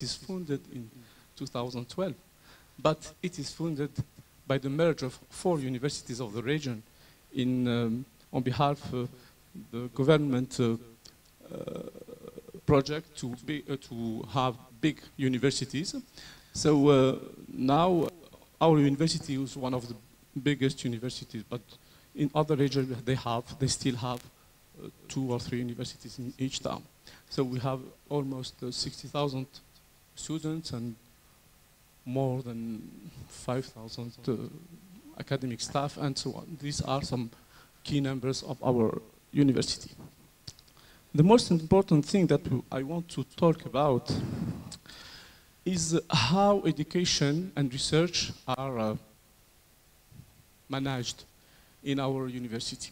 is founded in 2012, but it is funded by the merge of 4 universities of the region on behalf of the government project to have big universities. So now our university is one of the biggest universities, but in other regions they still have 2 or 3 universities in each town. So we have almost 60,000 students and more than 5,000 academic staff and so on. These are some key numbers of our university. The most important thing that I want to talk about is how education and research are managed in our university.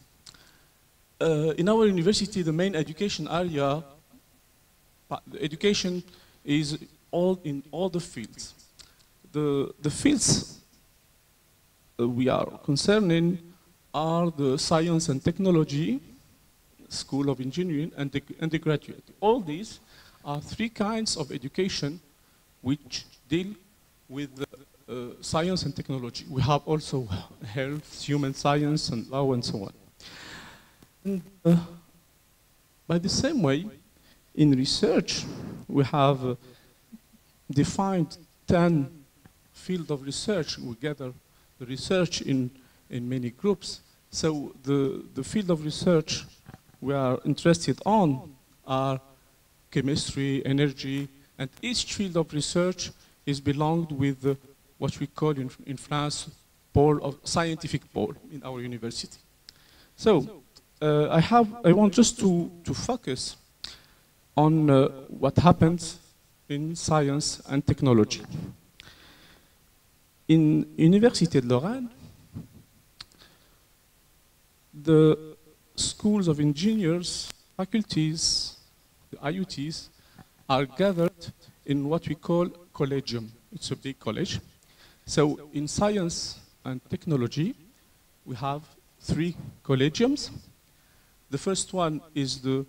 In our university, the main education area, education is in all the fields. The fields we are concerning are the science and technology, School of Engineering, and the graduate. All these are 3 kinds of education which deal with science and technology. We have also health, human science, and law, and so on. And, by the same way, in research, we have defined 10 fields of research. We gather the research in many groups. So the field of research we are interested on are chemistry, energy, and each field of research is belonged with what we call in France pole of scientific pole in our university. So I want just to focus on what happens in science and technology. In Université de Lorraine, the schools of engineers, faculties, the IUTs, are gathered in what we call collegium. It's a big college. So in science and technology, we have 3 collegiums. The first one is the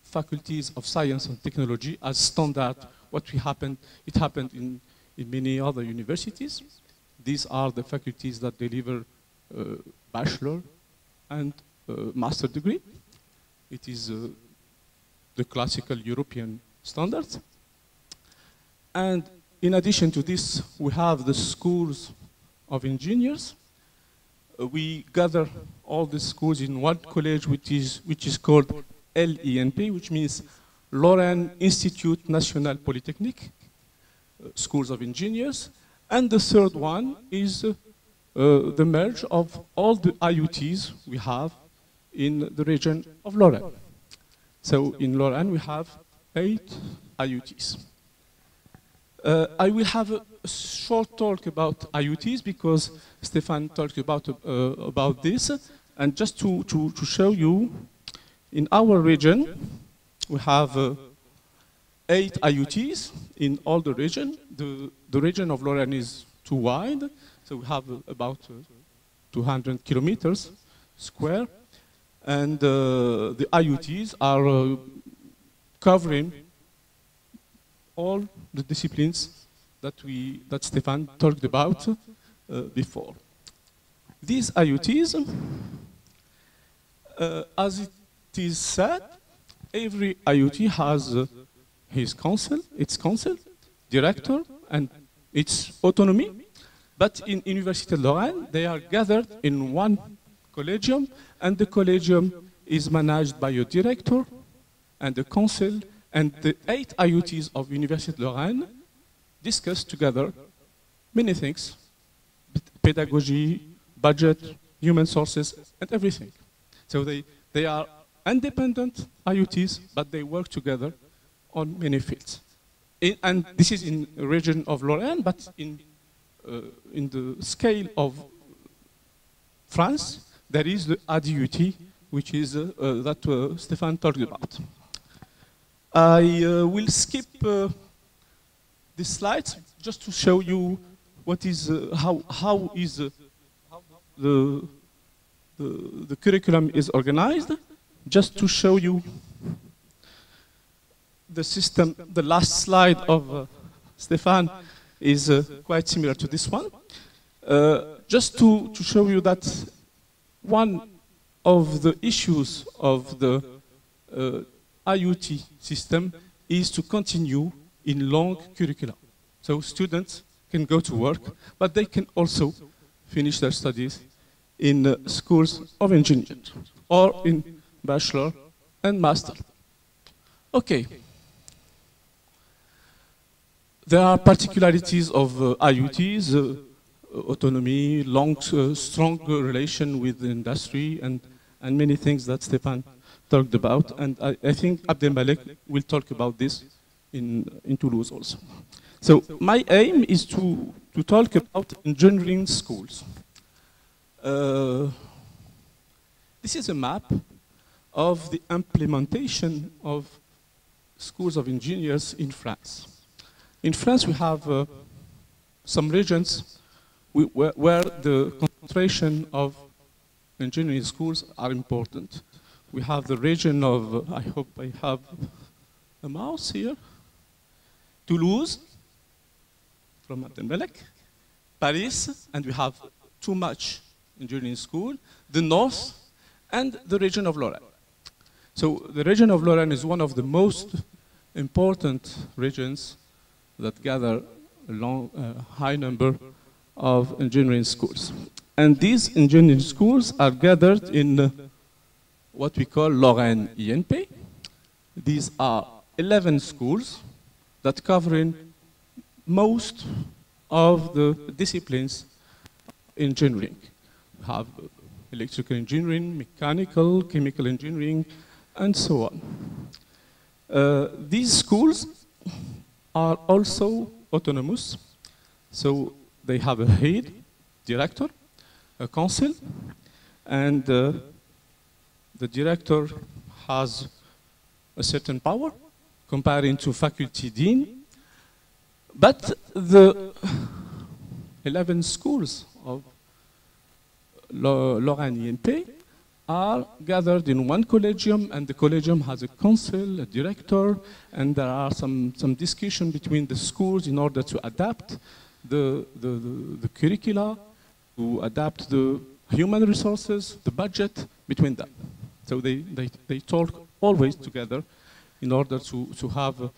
Faculties of Science and Technology as standard. It happened in many other universities. These are the faculties that deliver bachelor and master degree. It is the classical European standards. And in addition to this, we have the schools of engineers. We gather all the schools in one college, which is called LINP, which means Lorraine Institute National Polytechnique, schools of engineers. And the third one is the merge of all the IUTs we have in the region of Lorraine. So in Lorraine, we have 8 IUTs. I will have a short talk about IUTs because Stefan talked about this. And just to show you, in our region, we have 8 IUTs in all the region. The region of Lorraine is too wide, so we have about 200 kilometers square. And the IUTs are covering all the disciplines that Stefan talked about before. These IUTs, as it is said, every IUT has its council, director, and its autonomy. But in Université de Lorraine, they are gathered in one collegium, and the collegium is managed by a director and a council, and the 8 IUTs of Université de Lorraine discuss together many things: pedagogy, budget, human sources, and everything. So they are independent IUTs, but they work together on many fields. And this is in the region of Lorraine, but in the scale of France, there is the ADUT, which is that Stefan talked about. I will skip this slide just to show you what is how is the curriculum is organized. Just to show you the system, the last slide of Stefan is quite similar to this one. Just to show you that one of the issues of the IUT system is to continue in long curricula. So students can go to work, but they can also finish their studies in schools of engineering or in bachelor and master. Okay. There are particularities of IUTs, autonomy, strong relation with the industry, and many things that Stefan talked about. And I think Abdelmalek will talk about this in Toulouse also. So my aim is to talk about engineering schools. This is a map of the implementation of schools of engineers in France. In France, we have some regions where the concentration of engineering schools are important. We have the region of, I hope I have a mouse here, Toulouse, from Abdelmalek, Paris, and we have too much engineering school, the north, and the region of Lorraine. So the region of Lorraine is one of the most important regions that gather a high number of engineering schools. And these engineering schools are gathered in what we call Lorraine INP. These are 11 schools that cover in most of the disciplines in engineering. We have electrical engineering, mechanical, chemical engineering, and so on. These schools are also autonomous, so they have a head, director, a council, and the director has a certain power comparing to faculty dean, but the 11 schools of Lorraine INP are gathered in one collegium, and the collegium has a council, a director, and there are some discussion between the schools in order to adapt the curricula, to adapt the human resources, the budget between them. So they talk always together in order to have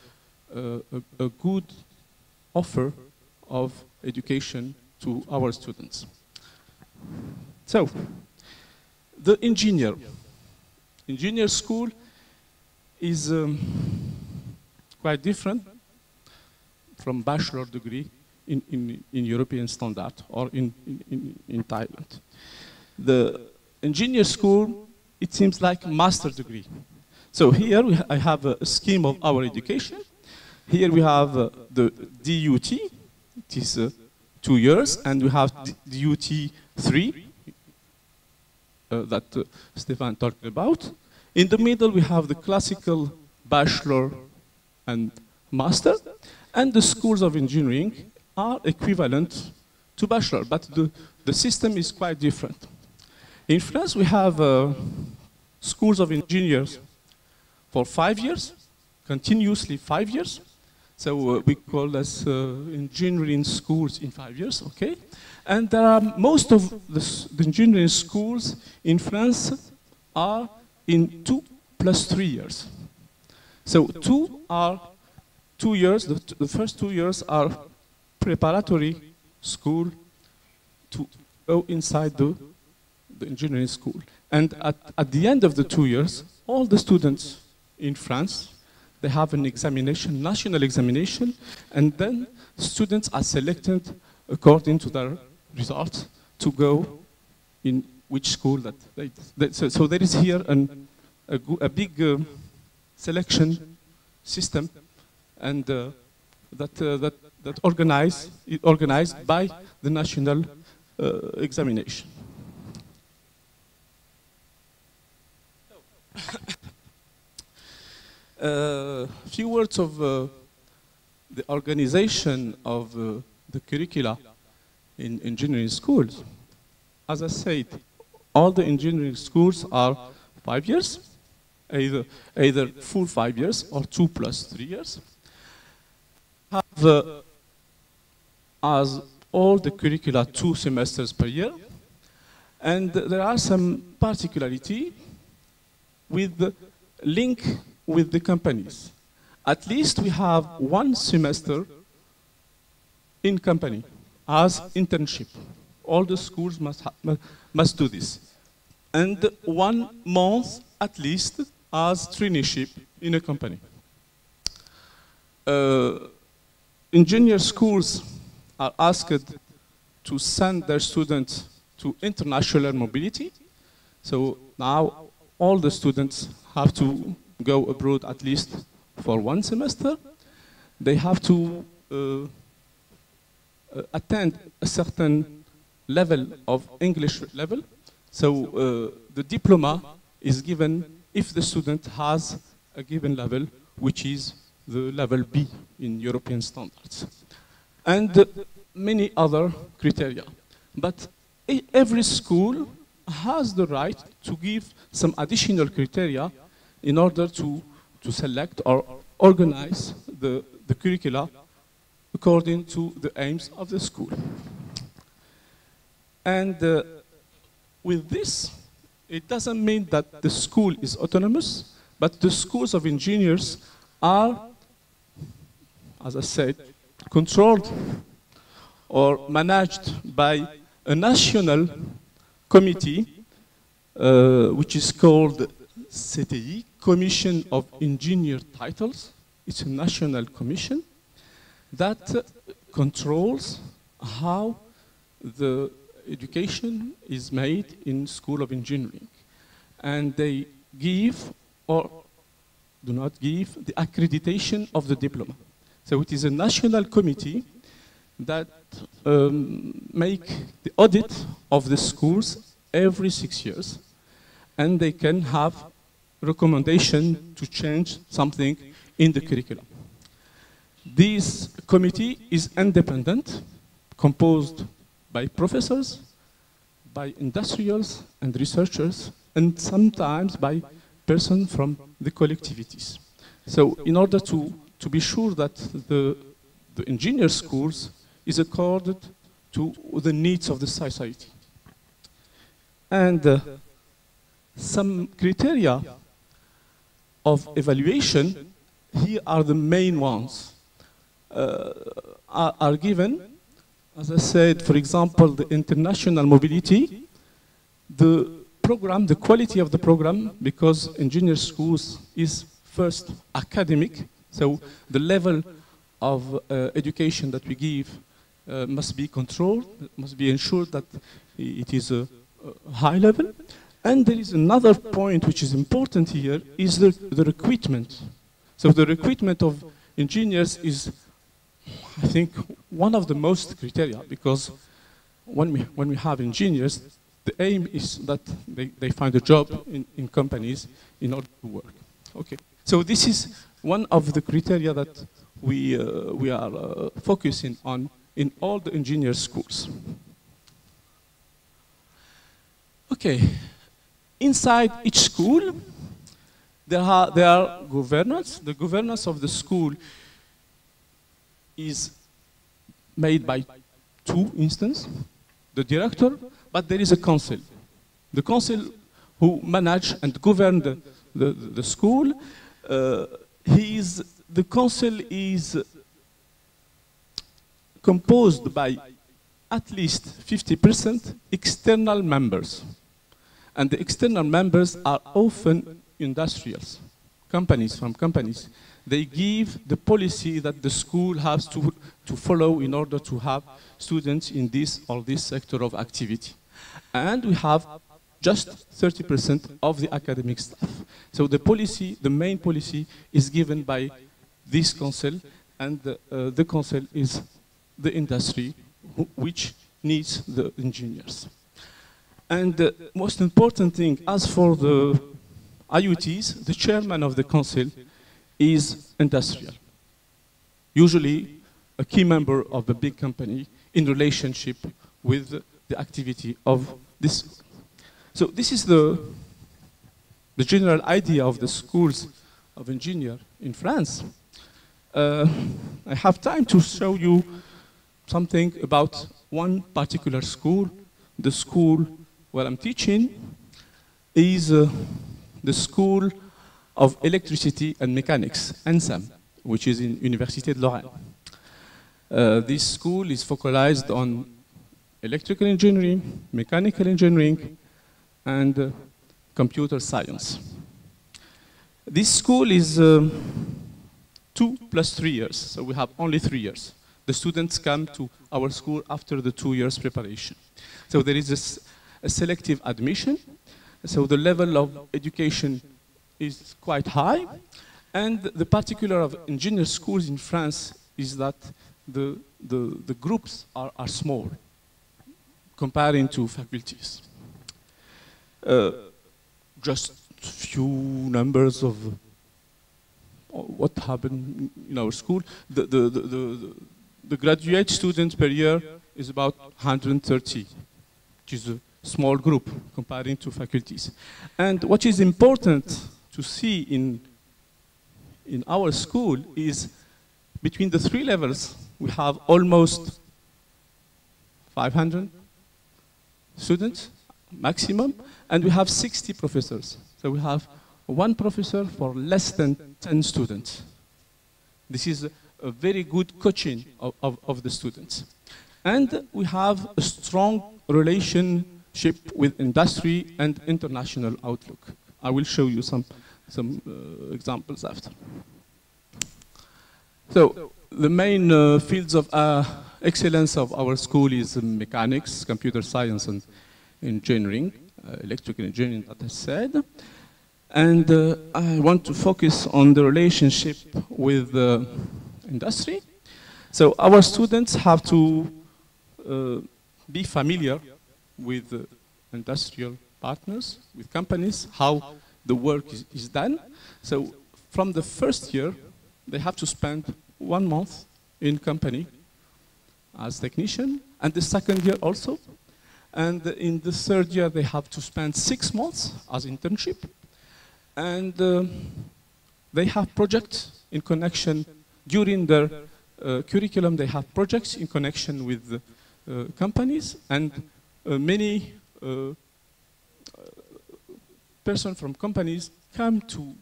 a good offer of education to our students. So, the engineer school is quite different from bachelor degree in European standard or in Thailand. The engineer school, it seems like master degree. So here I have a scheme of our education. Here we have the DUT, it is 2 years, and we have DUT 3, that Stefan talked about. In the middle, we have the classical bachelor and master, and the schools of engineering are equivalent to bachelor, but the system is quite different. In France, we have schools of engineers for 5 years, continuously 5 years. So we call this engineering schools in 5 years, okay? And there are most of the engineering schools in France are in 2 + 3 years. So 2 are 2 years, the first 2 years are preparatory school to go inside the engineering school. And at the end of the 2 years, all the students in France, they have an examination, national examination, and then students are selected according to their results to go in which school that so there is here a big selection system, and that organized by the national examination. A few words of the organization of the curricula in engineering schools. As I said, all the engineering schools are 5 years, either full 5 years or 2 plus 3 years, have as all the curricula 2 semesters per year. And there are some particularity with the link with the companies. At least we have 1 semester in company as internship. All the schools must do this. And 1 month at least as traineeship in a company. Engineer schools are asked to send their students to international mobility. So now all the students have to go abroad at least for 1 semester. They have to attend a certain level of English level. So the diploma is given if the student has a given level, which is the level B in European standards. And many other criteria. But every school has the right to give some additional criteria in order to select or organize the curricula according to the aims of the school. And with this, it doesn't mean that the school is autonomous, but the schools of engineers are, as I said, controlled or managed by a national committee, which is called CTI, Commission of Engineer Titles. It's a national commission that controls how the education is made in School of Engineering. And they give or do not give the accreditation of the diploma. So it is a national committee that make the audit of the schools every 6 years. And they can have recommendation to change something in the curriculum. This committee is independent, composed by professors, by industrials and researchers, and sometimes by persons from the collectivities. So in order to be sure that the engineer schools is accorded to the needs of the society. And some criteria of evaluation, here are the main ones, are given. As I said, for example, the international mobility, the program, the quality of the program, because engineer schools is first academic, so the level of education that we give must be controlled, must be ensured that it is a high level. And there is another point which is important here, is the recruitment. So the recruitment of engineers is, I think, one of the most criteria, because when we have engineers, the aim is that they find a job in companies in order to work. Okay, so this is one of the criteria that we are focusing on in all the engineer schools. Okay, inside each school, there are governance. The governance of the school is made by 2 instances, the director, but there is a council. The council who manage and govern the school, the council is composed by at least 50% external members. And the external members are often industrials, companies from companies. They give the policy that the school has to follow in order to have students in this or this sector of activity. And we have just 30% of the academic staff. So the policy, the main policy, is given by this council, and the council is the industry which needs the engineers. And the most important thing, as for the IUTs, the chairman of the council is industrial. Usually a key member of a big company in relationship with the activity of this. So this is the the general idea of the schools of engineer in France, I have time to show you something about one particular school. The school where I'm teaching is the School of Electricity and Mechanics, ENSAM, which is in Université de Lorraine. This school is focalized on electrical engineering, mechanical engineering, and computer science. This school is 2 + 3 years, so we have only 3 years. The students come to our school after the 2 years preparation. So there is a selective admission, so the level of education is quite high, and the particular of engineer schools in France is that the groups are small comparing to faculties. Just few numbers of what happened in our school. The graduate students per year is about 130, which is a small group comparing to faculties. And what is important to see in our school is between the 3 levels, we have almost 500 students maximum, and we have 60 professors. So we have 1 professor for less than 10 students. This is a very good coaching of the students. And we have a strong relationship with industry and international outlook. I will show you some examples after. So the main fields of excellence of our school is mechanics, computer science, and engineering, electrical engineering, that I said. And I want to focus on the relationship with industry. So our students have to be familiar with industrial partners, with companies, how the work is done. So from the first year, they have to spend 1 month in company as technician, and the second year also. And in the third year, they have to spend 6 months as internship. And they have projects in connection, during their curriculum, they have projects in connection with companies, and many persons from companies come to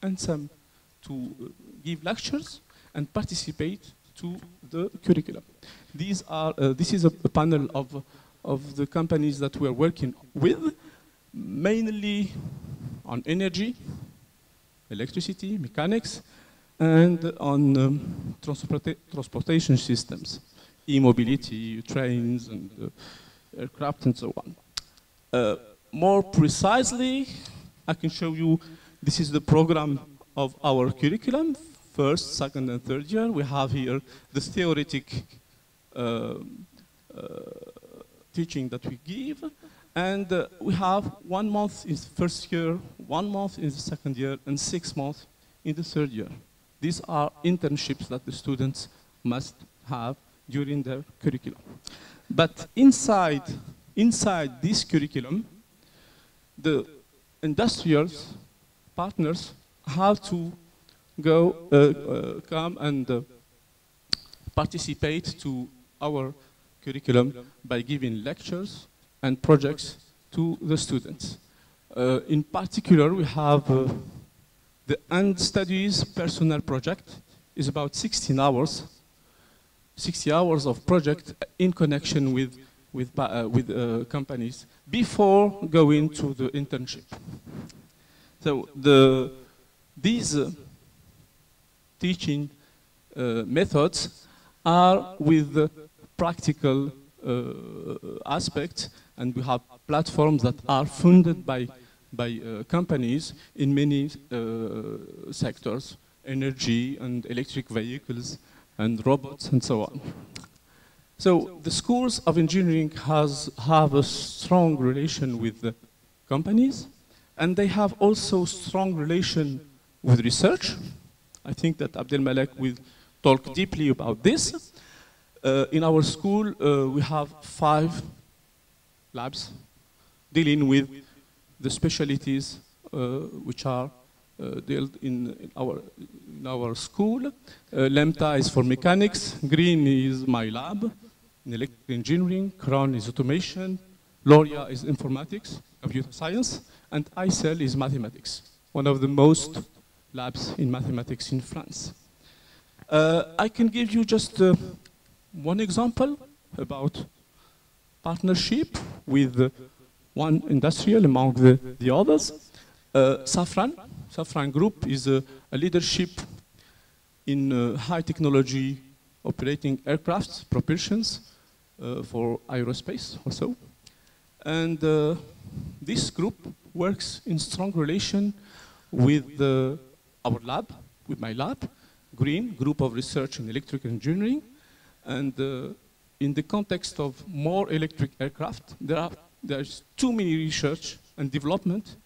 ENSAM to give lectures and participate to the curriculum. This is a panel of the companies that we are working with, mainly on energy, electricity, mechanics, and on transportation systems, e-mobility, trains, and aircraft, and so on. More precisely, I can show you, this is the program of our curriculum, first, second, and third year. We have here the theoretic teaching that we give. And we have 1 month in the first year, 1 month in the second year, and 6 months in the third year. These are internships that the students must have during their curriculum. But inside this curriculum, the industrial partners have to come and participate to our curriculum by giving lectures and projects to the students. In particular, we have the End Studies Personal Project. Is about 16 hours, 60 hours of project in connection with companies before going to the internship. So these teaching methods are with practical aspects, and we have platforms that are funded by companies in many sectors, energy and electric vehicles and robots and so on. So the schools of engineering have a strong relation with the companies, and they have also strong relation with research. I think that Abdelmalek will talk deeply about this. In our school, we have 5 labs dealing with the specialties which are dealt in our school. Lemta is for mechanics, green is my lab, in electrical engineering, Cron is automation, Loria is informatics, computer science, and ICEL is mathematics, one of the most labs in mathematics in France. I can give you just one example about partnership with one industrial among the others. Safran Group is a leadership in high technology operating aircrafts, propulsions for aerospace also. And this group works in strong relation with our lab, with my lab, Green, Group of Research in Electrical Engineering. And in the context of more electric aircraft, there's too many research and development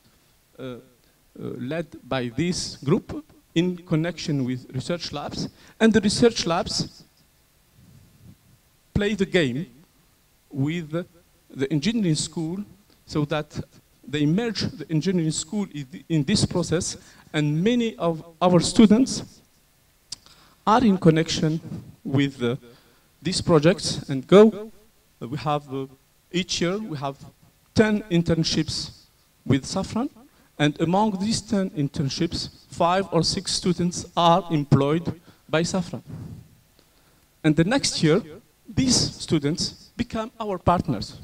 led by this group in connection with research labs. And the research labs play the game with the engineering school so that they merge the engineering school in this process, and many of our students are in connection with these projects and go. We have, each year, we have 10 internships with Safran, and among these 10 internships, 5 or 6 students are employed by Safran. And the next year, these students become our partners.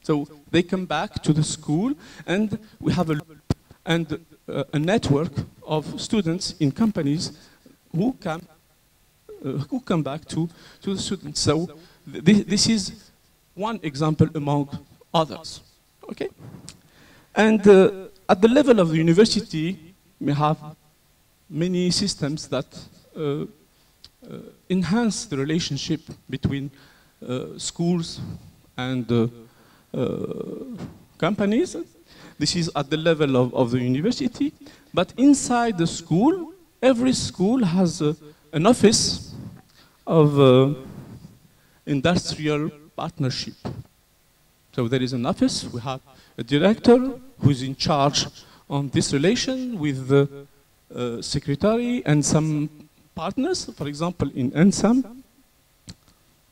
So they come back to the school, and we have a network of students in companies who come back to the students. So this is one example among others. Okay? And at the level of the university, we have many systems that enhance the relationship between schools and companies. This is at the level of the university, but inside the school, every school has an office of industrial partnership. So there is an office, we have a director who is in charge on this relation with the secretary and some partners. For example, in NSAM,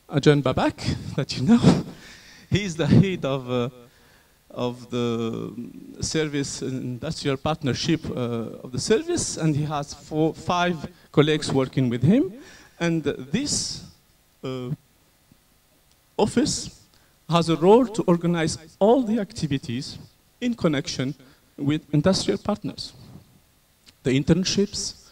Ajahn Babak, that you know, he is the head of the service industrial partnership of the service, and he has 5 colleagues working with him. And this office has a role to organize all the activities in connection with industrial partners. The internships,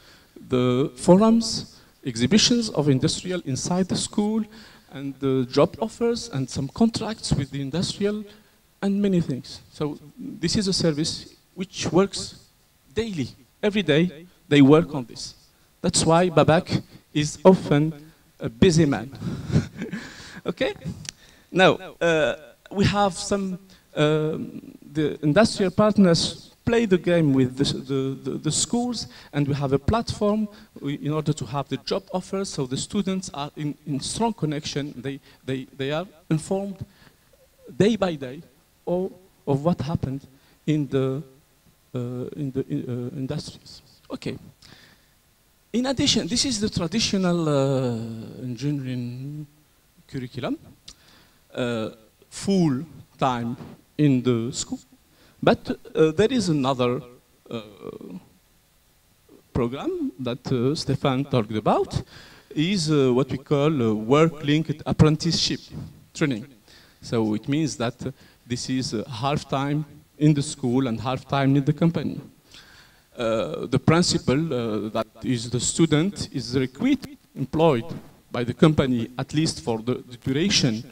the forums, exhibitions of industrial inside the school, and the job offers, and some contracts with the industrial, and many things. So this is a service which works daily. Every day they work on this. That's why Babak is often a busy man. Okay? Now, we have some, the industrial partners play the game with the schools, and we have a platform in order to have the job offers, so the students are in strong connection. They are informed day by day of what happened in the industries. Okay. In addition, this is the traditional engineering curriculum, full time in the school. But there is another program that Stefan talked about, is what we call work-linked apprenticeship training. So it means that this is half-time in the school and half-time in the company. The principle that is the student is employed by the company at least for the duration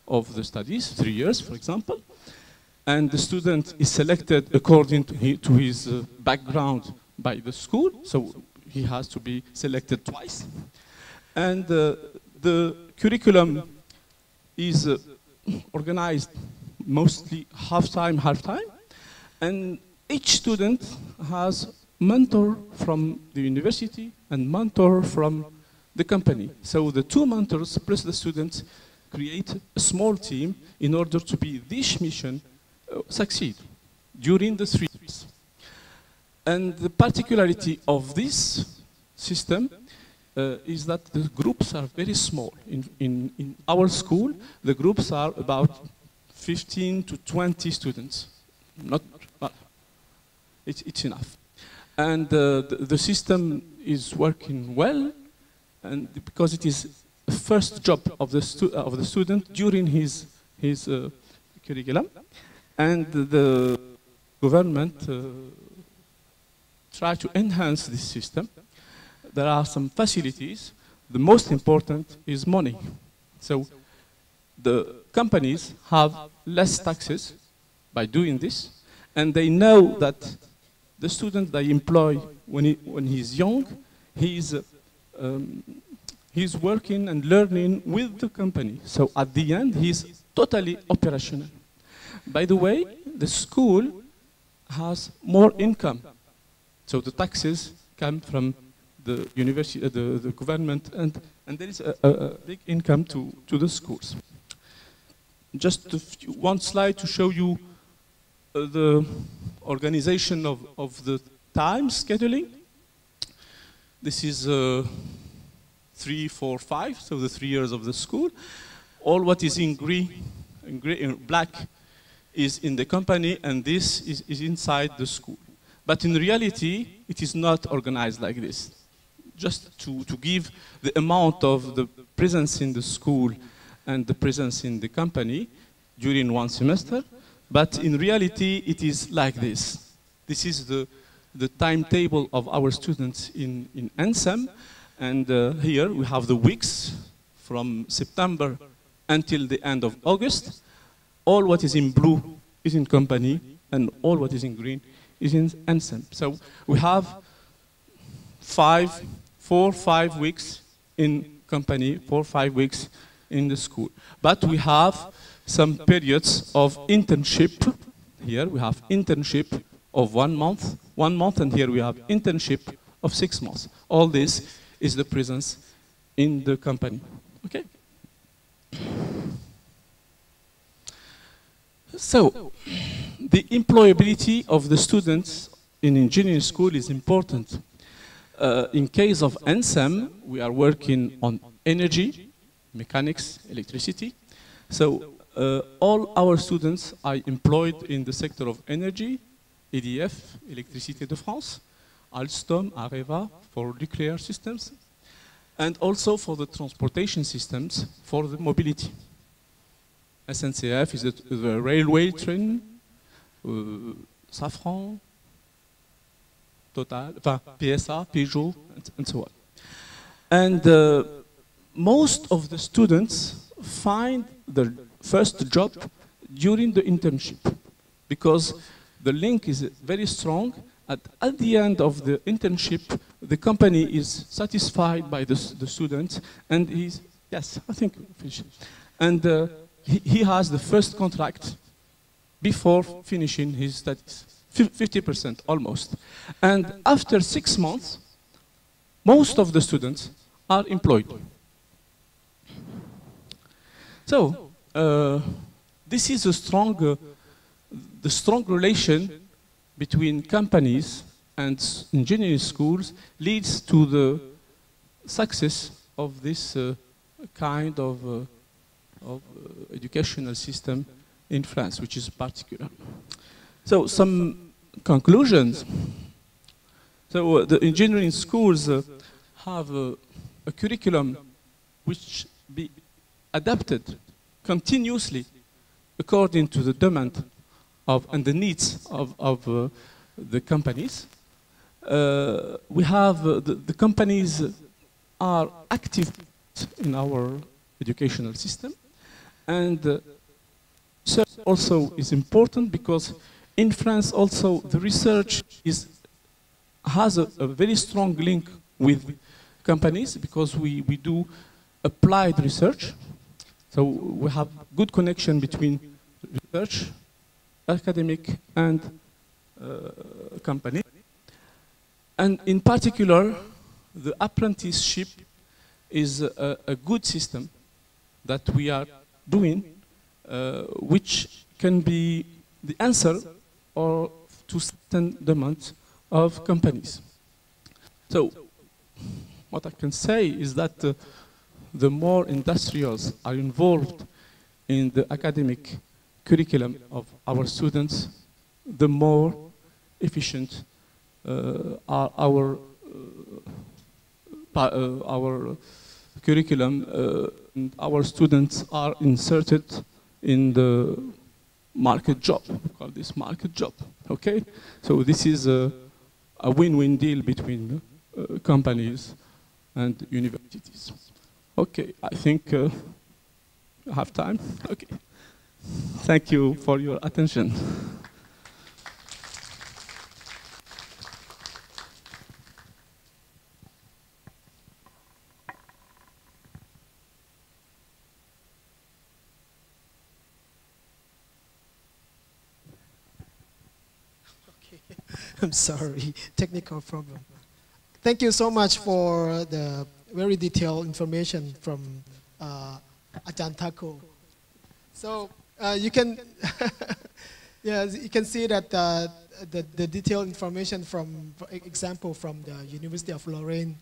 of the studies, 3 years, for example. And the student is selected according to his background by the school, so he has to be selected twice. And the curriculum is organized mostly half-time, half-time. And each student has mentor from the university and mentor from the company. So the 2 mentors plus the students create a small team in order to be this mission succeed during the 3 years. And the particularity of this system is that the groups are very small. In our school, the groups are about 15 to 20 students. Not, it's enough. And the system is working well, and because it is the first job of the student during his curriculum, and the government try to enhance this system. There are some facilities. The most important is money. So the companies have less taxes by doing this, and they know that the student they employ when he's young, he's working and learning with the company. So at the end, he's totally operational. By the way, the school has more income. So the taxes come from the university, the government, and there is a big income to the schools. Just one slide to show you the organization of the time scheduling. This is 3, 4, 5, so the 3 years of the school. All what is in black is in the company, and this is inside the school. But in reality, it is not organized like this. Just to give the amount of the presence in the school and the presence in the company during one semester. But in reality, it is like this. This is the timetable of our students in NSEM. And here we have the weeks from September until the end of August. All what is in blue is in company, and all what is in green is in NSEM. So we have 4 or 5 weeks in company, 4 or 5 weeks in the school. But we have some periods of internship. Here we have internship of 1 month, and here we have internship of 6 months. All this is the presence in the company. Okay? So, the employability of the students in engineering school is important. In case of NSEM, we are working on energy, mechanics, electricity. So, all our students are employed in the sector of energy, EDF, Électricité de France, Alstom, Areva for nuclear systems, and also for the transportation systems for the mobility. SNCF is the railway train, Safran, Total, PSA, Peugeot, and so on. And most of the students find their first job during the internship, because the link is very strong. At the end of the internship, the company is satisfied by the student, and he's, yes, I think we finished. And he has the first contract before finishing his studies, 50% almost. And after 6 months, most of the students are employed. So, this is a the strong relation between companies and engineering schools leads to the success of this kind of educational system in France, which is particular. So some conclusions. So the engineering schools have a curriculum which be adapted continuously according to the demand and the needs of the companies. We have the companies are active in our educational system, and research also is important because in France also the research has a very strong link with companies because we do applied research. So we have good connection between research, academic, and company. And in particular, the apprenticeship is a good system that we are doing, which can be the answer or to certain demands of companies. So what I can say is that the more industrials are involved in the academic curriculum of our students, the more efficient are our curriculum, and our students are inserted in the market job. We call this market job, okay? So this is a win-win deal between companies and universities. Okay, I think I have time. Okay. Thank you for your attention. I'm sorry, technical problem. Thank you so much for the very detailed information from Ajahn Thakur. So you can, yes, you can see that the detailed information from, for example, from the University of Lorraine,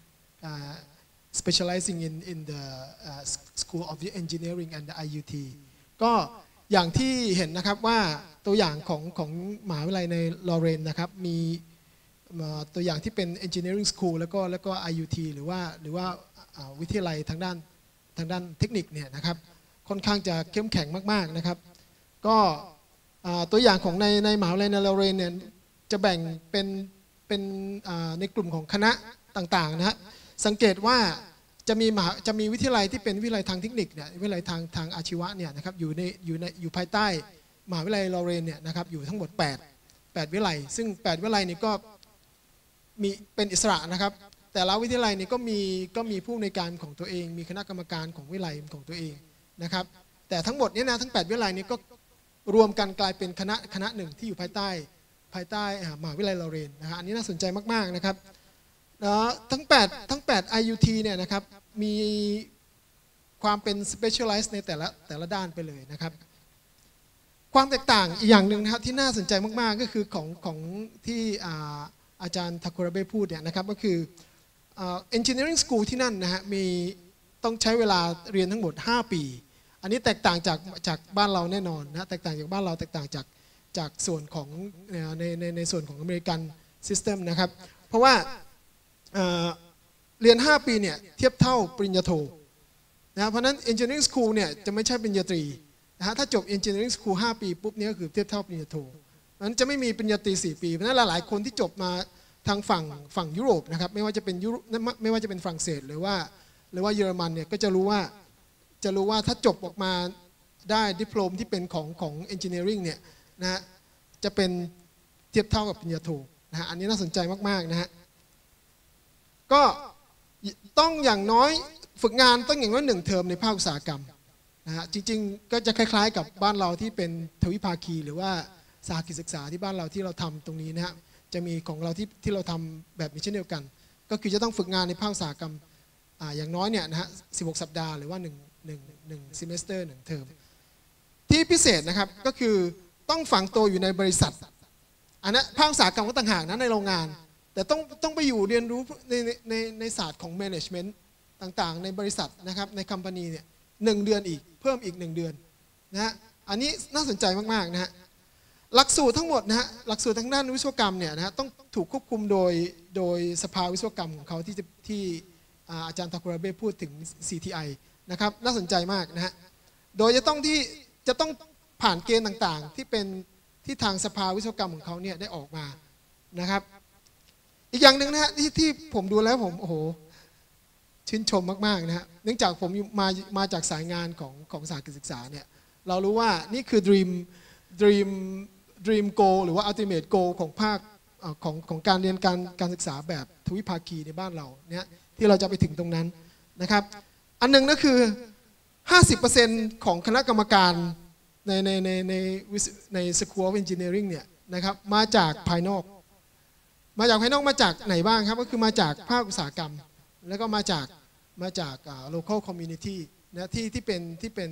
specializing in the School of Engineering and the IUT. ก็อย่างที่เห็นนะครับว่าตัวอย่างของมหาวิทยาลัยในลอเรนนะครับมีตัวอย่างที่เป็น Engineering School แล้วก็ IUT หรือว่าวิทยาลัยทางด้านเทคนิคเนี่ยนะครับค่อนข้างจะเข้มแข็งมากๆนะครับก็ตัวอย่างของในมหาวิทยาลัยในลอเรนเนี่ยจะแบ่งเป็นในกลุ่มของคณะต่างๆนะฮะสังเกตว่าจะมีวิทยาลัยที่เป็นวิทยาลัยทางเทคนิคเนี่ยวิทยาลัยทางอาชีวะเนี่ยนะครับอยู่ภายใต้มหาวิทยาลัยลอเรนเนี่ยนะครับอยู่ทั้งหมด8วิทยาลัยซึ่ง8วิทยาลัยนี้ก็มีเป็นอิสระนะครับแต่ละวิทยาลัยนี้ก็มีผู้อำนวยการของตัวเองมีคณะกรรมการของวิทยาลัยของตัวเองนะครับแต่ทั้งหมดนี้นะทั้ง8วิทยาลัยนี้ก็รวมกันกลายเป็นคณะหนึ่งที่อยู่ภายใต้มหาวิทยาลัยลอเรนนะฮะอันนี้น่าสนใจมากๆนะครับทั้ง8 IUT เนี่ยนะครับมีความเป็น specialized ในแต่ละด้านไปเลยนะครับความแตกต่างอีกอย่างหนึ่งนะครับที่น่าสนใจมากๆก็คือของที่อาจารย์ทาคุระเบะพูดเนี่ยนะครับก็คือ engineering school ที่นั่นนะฮะต้องใช้เวลาเรียนทั้งหมด5 ปีอันนี้แตกต่างจากบ้านเราแน่นอนนะแตกต่างจากบ้านเราแตกต่างจากส่วนของในส่วนของอเมริกัน system นะครับเพราะว่าเรียน5 ปีเนี่ยเทียบเท่าปริญญาโทนะเพราะนั้น engineering school เนี่ยจะไม่ใช่ปริญญาตรีนะฮะถ้าจบ engineering school 5 ปีปุ๊บเนี่ยก็คือเทียบเท่าปริญญาโทนั้นจะไม่มีปริญญาตรี4 ปีเพราะนั้นหลายๆคนที่จบมาทางฝั่งยุโรปนะครับไม่ว่าจะเป็นฝรั่งเศสหรือว่าเยอรมันเนี่ยก็จะรู้ว่าถ้าจบออกมาได้ดิปโลมที่เป็นของ engineering เนี่ยนะจะเป็นเทียบเท่ากับปริญญาโทนะฮะอันนี้น่าสนใจมากๆนะฮะก็ต้องอย่างน้อยฝึกงานต้องอย่างน้อย1 เทอมในภาคอุตสาหกรรมนะฮะจริงๆก็จะคล้ายๆกับบ้านเราที่เป็นทวิภาคีหรือว่าสหกิจศึกษาที่บ้านเราที่เราทำตรงนี้นะฮะจะมีของเราที่เราทำแบบนี้เช่นเดียวกันก็คือจะต้องฝึกงานในภาคอุตสาหกรรมอย่างน้อยเนี่ยนะฮะ16 สัปดาห์หรือว่า1 semester 1 เทอมที่พิเศษนะครับก็คือต้องฝังตัวอยู่ในบริษัทอันนั้นภาคอุตสาหกรรมก็ต่างหากนะในโรงงานแต่ต้องไปอยู่เรียนรู้ในศาสตร์ของ management ต่างๆในบริษัทนะครับใน company เนี่ย1 เดือนอีกเพิ่มอีก1 เดือนนะฮะอันนี้น่าสนใจมากๆนะฮะหลักสูตรทั้งหมดนะฮะหลักสูตรทางด้านวิศวกรรมเนี่ยนะฮะต้องถูกควบคุมโดยสภาวิศวกรรมของเขาที่อาจารย์ทาคุระเบะพูดถึง CTI นะครับน่าสนใจมากนะฮะโดยจะต้องผ่านเกณฑ์ต่างๆที่ทางสภาวิศวกรรมของเขาเนี่ยได้ออกมานะครับอีกอย่างหนึ่งนะฮะที่ผมดูแล้วผมโอ้โหชื่นชมมากๆนะฮะเนื่องจากผมมาจากสายงานของสหกิจศึกษาเนี่ยเรารู้ว่านี่คือ dream goal หรือว่า ultimate goal ของภาคของการเรียนการศึกษาแบบทวิภาคีในบ้านเราเนี่ยที่เราจะไปถึงตรงนั้นนะครับอันหนึ่งก็คือ 50% ของคณะกรรมการใน School of Engineering เนี่ยนะครับมาจากภายนอกมาจากไหนบ้างครับก็คือมาจากภาคอุตสาหกรรมแล้วก็มาจากlocal community นะที่เป็น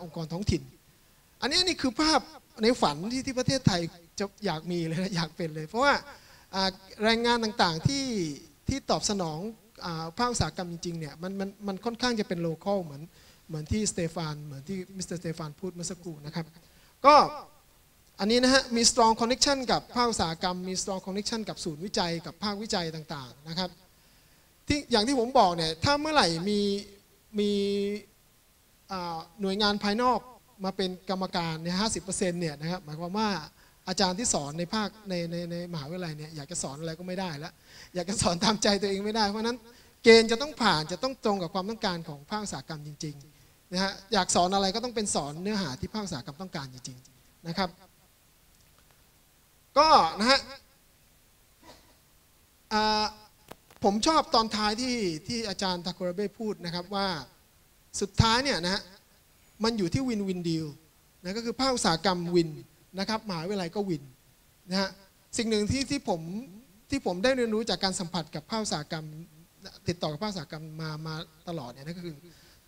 องค์กรท้องถิ่นอันนี้คือภาพในฝันที่ประเทศไทยจะอยากมีเลยนะอยากเป็นเลยเพราะว่า แรงงานต่างๆที่ตอบสนองภาคอุตสาหกรรมจริงๆเนี่ยมันค่อนข้างจะเป็นโลคอลเหมือนที่สเตฟานเหมือนที่มิสเตอร์สเตฟานพูดเมื่อสักครู่นะครับก็อันนี้นะฮะมี strong connection กับภาคอุตสาหกรรมมี strong connection กับศูนย์วิจัยกับภาควิจัยต่างๆนะครับที่อย่างที่ผมบอกเนี่ยถ้าเมื่อไหร่มีหน่วยงานภายนอกมาเป็นกรรมการใน 50% เนี่ยนะครับหมายความว่าอาจารย์ที่สอนในภาคในมหาวิทยาลัยเนี่ยอยากจะสอนอะไรก็ไม่ได้แล้วอยากจะสอนตามใจตัวเองไม่ได้เพราะนั้นเกณฑ์จะต้องผ่านจะต้องตรงกับความต้องการของภาคอุตสาหกรรมจริงๆนะฮะอยากสอนอะไรก็ต้องเป็นสอนเนื้อหาที่ภาคอุตสาหกรรมต้องการจริงๆนะครับก็นะฮะผมชอบตอนท้ายที่อาจารย์ทาคุระเบะพูดนะครับว่าสุดท้ายเนี่ยนะฮะมันอยู่ที่วินวินดีลนะก็คือภาคอุตสาหกรรมวินนะครับมหาวิทยาลัยก็วินนะฮะสิ่งหนึ่งที่ผมได้เรียนรู้จากการสัมผัสกับภาคอุตสาหกรรมติดต่อกับภาคอุตสาหกรรมมาตลอดเนี่ยนั่นก็คือ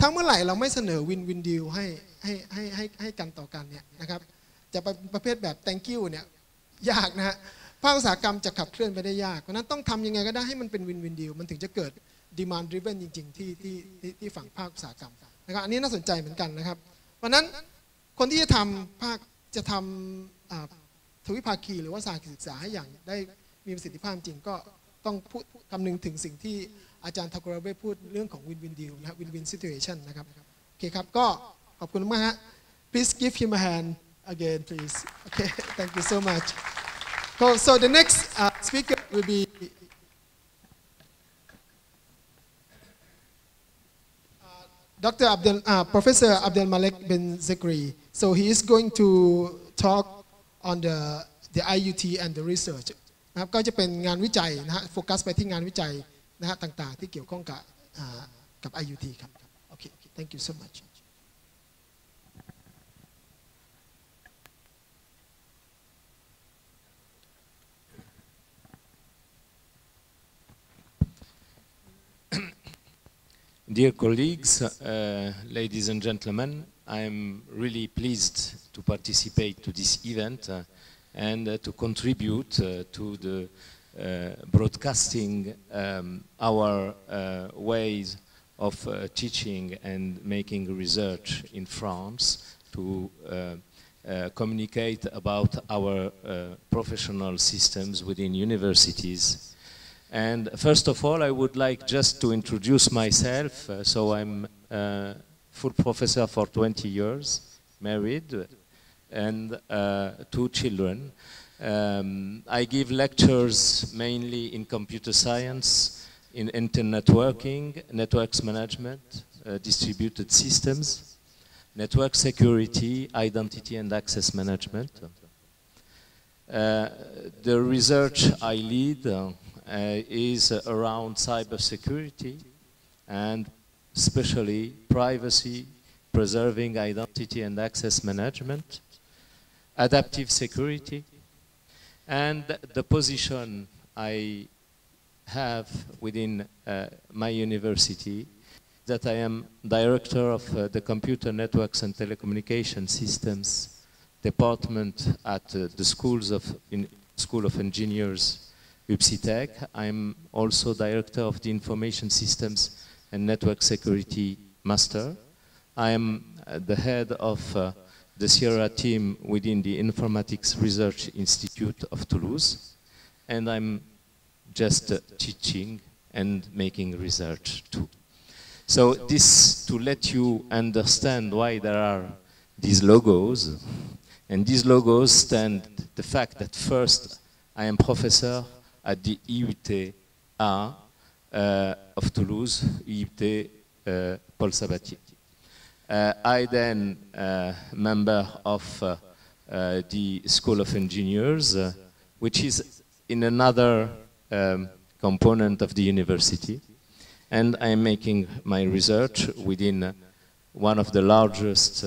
ถ้าเมื่อไหร่เราไม่เสนอวินวินดีลให้กันต่อกันเนี่ยนะครับจะเป็นประเภทแบบ thank you เนี่ยยากนะฮะภาคอุตสาหกรรมจะขับเคลื่อนไปได้ยากเพราะนั้นต้องทำยังไงก็ได้ให้มันเป็นวินวินดีลมันถึงจะเกิด demand driven จริงๆที่ฝั่งภาคอุตสาหกรรมนะครับอันนี้น่าสนใจเหมือนกันนะครับเพราะนั้นคนที่จะทำทวิภาคีหรือว่าสาขาศึกษาให้อย่างได้มีประสิทธิภาพจริงก็ต้องพูดคำนึงถึงสิ่งที่อาจารย์ทาคุระเบะพูดเรื่องของวินวินดีลนะครับวินวินซิทูเอชันนะครับโอเคครับก็ขอบคุณมากฮะ please give him a hand again please okay thank you so much so the next speaker will be Professor Abdel Malek bin Zakri so he is going to talk on the IUT and the research นะครับก็จะเป็นงานวิจัยนะฮะโฟกัสไปที่งานวิจัยนะฮะต่างๆที่เกี่ยวข้องกับ IUT ครับโอเค thank you so much Dear colleagues, ladies and gentlemen, I'm really pleased to participate to this event and to contribute to the broadcasting our ways of teaching and making research in France to communicate about our professional systems within universities. And first of all, I would like just to introduce myself. So I'm a full professor for 20 years, married, and 2 children. I give lectures mainly in computer science, in internet networking, networks management, distributed systems, network security, identity and access management. The research I lead is around cybersecurity and especially privacy, preserving identity and access management, adaptive security, and the position I have within my university that I am director of the Computer Networks and Telecommunication Systems department at the School of Engineers UPSI-Tech. I'm also director of the Information Systems and Network Security Master. I am the head of the Sierra team within the Informatics Research Institute of Toulouse, and I'm just teaching and making research too. So this to let you understand why there are these logos, and these logos stand the fact that first I am professor at the IUT-A of Toulouse, IUT Paul Sabatier. I then member of the School of Engineers, which is in another component of the university. And I am making my research within one of the largest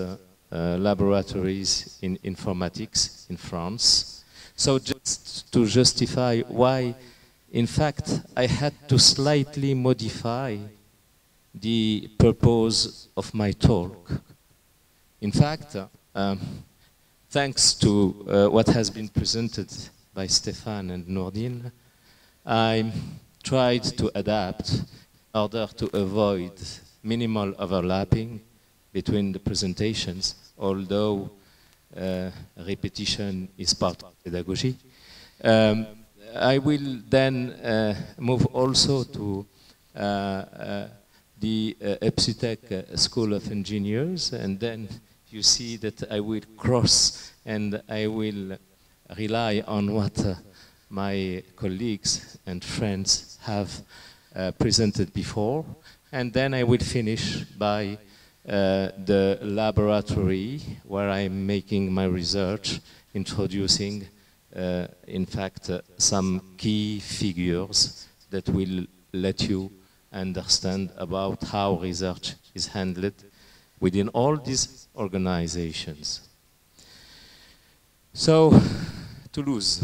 laboratories in informatics in France. So just to justify why, in fact, I had to slightly modify the purpose of my talk. In fact, thanks to what has been presented by Stefan and Nordin, I tried to adapt in order to avoid minimal overlapping between the presentations, although repetition is part of pedagogy. I will then move also to the EPSUTEC School of Engineers, and then you see that I will cross and I will rely on what my colleagues and friends have presented before, and then I will finish by the laboratory where I'm making my research, introducing in fact some key figures that will let you understand about how research is handled within all these organizations. So, Toulouse,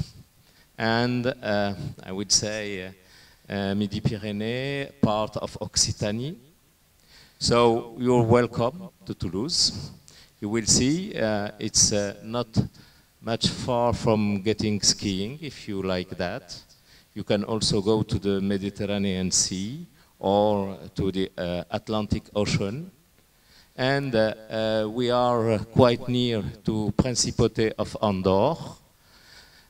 and I would say Midi-Pyrénées, part of Occitanie. So you're welcome to Toulouse. You will see it's not much far from getting skiing, if you like that. You can also go to the Mediterranean Sea or to the Atlantic Ocean. And we are quite near to Principauté of Andorre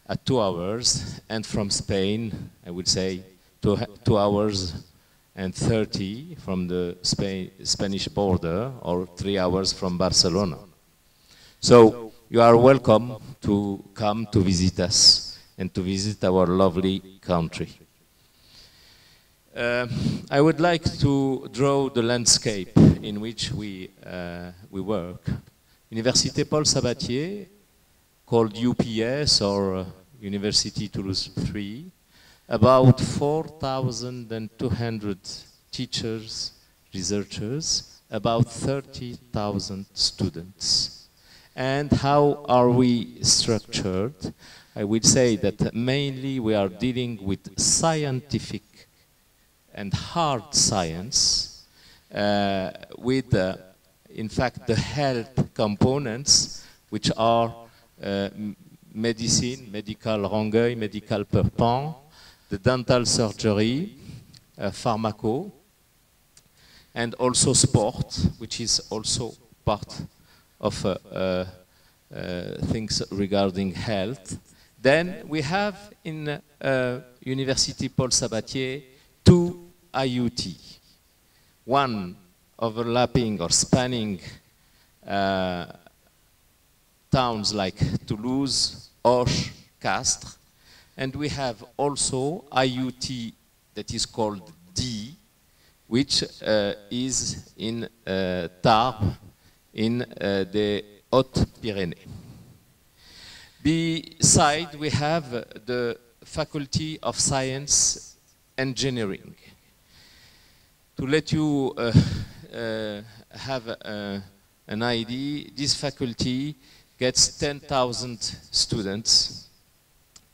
at 2 hours, and from Spain, I would say 2 hours and 30 from the Spanish border, or 3 hours from Barcelona. So you are welcome to come to visit us and to visit our lovely country. I would like to draw the landscape in which we work. Université Paul Sabatier, called UPS or University Toulouse 3, about 4,200 teachers, researchers, about 30,000 students. And how are we structured? I would say that mainly we are dealing with scientific and hard science, with, in fact, the health components, which are medicine, medical Rangueil, medical Purpan, the dental surgery, pharmaco, and also sport, which is also part of things regarding health. Then we have in University Paul Sabatier 2 IUT, one overlapping or spanning towns like Toulouse, Auch, Castres, and we have also IUT that is called D, which is in Tarbes, in the Hautes-Pyrénées. Beside, we have the Faculty of Science Engineering. To let you have an idea, this faculty gets 10,000 students,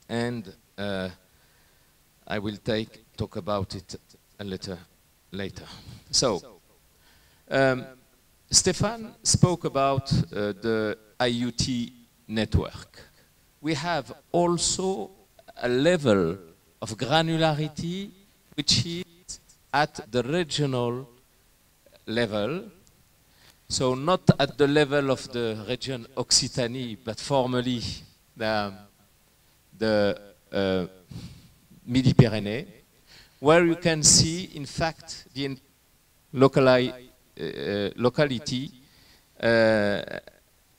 and I will talk about it a little later. So, Stefan spoke about the IUT network. We have also a level of granularity which is at the regional level, so not at the level of the region Occitanie, but formerly the Midi-Pyrénées, where you can see, in fact, the locality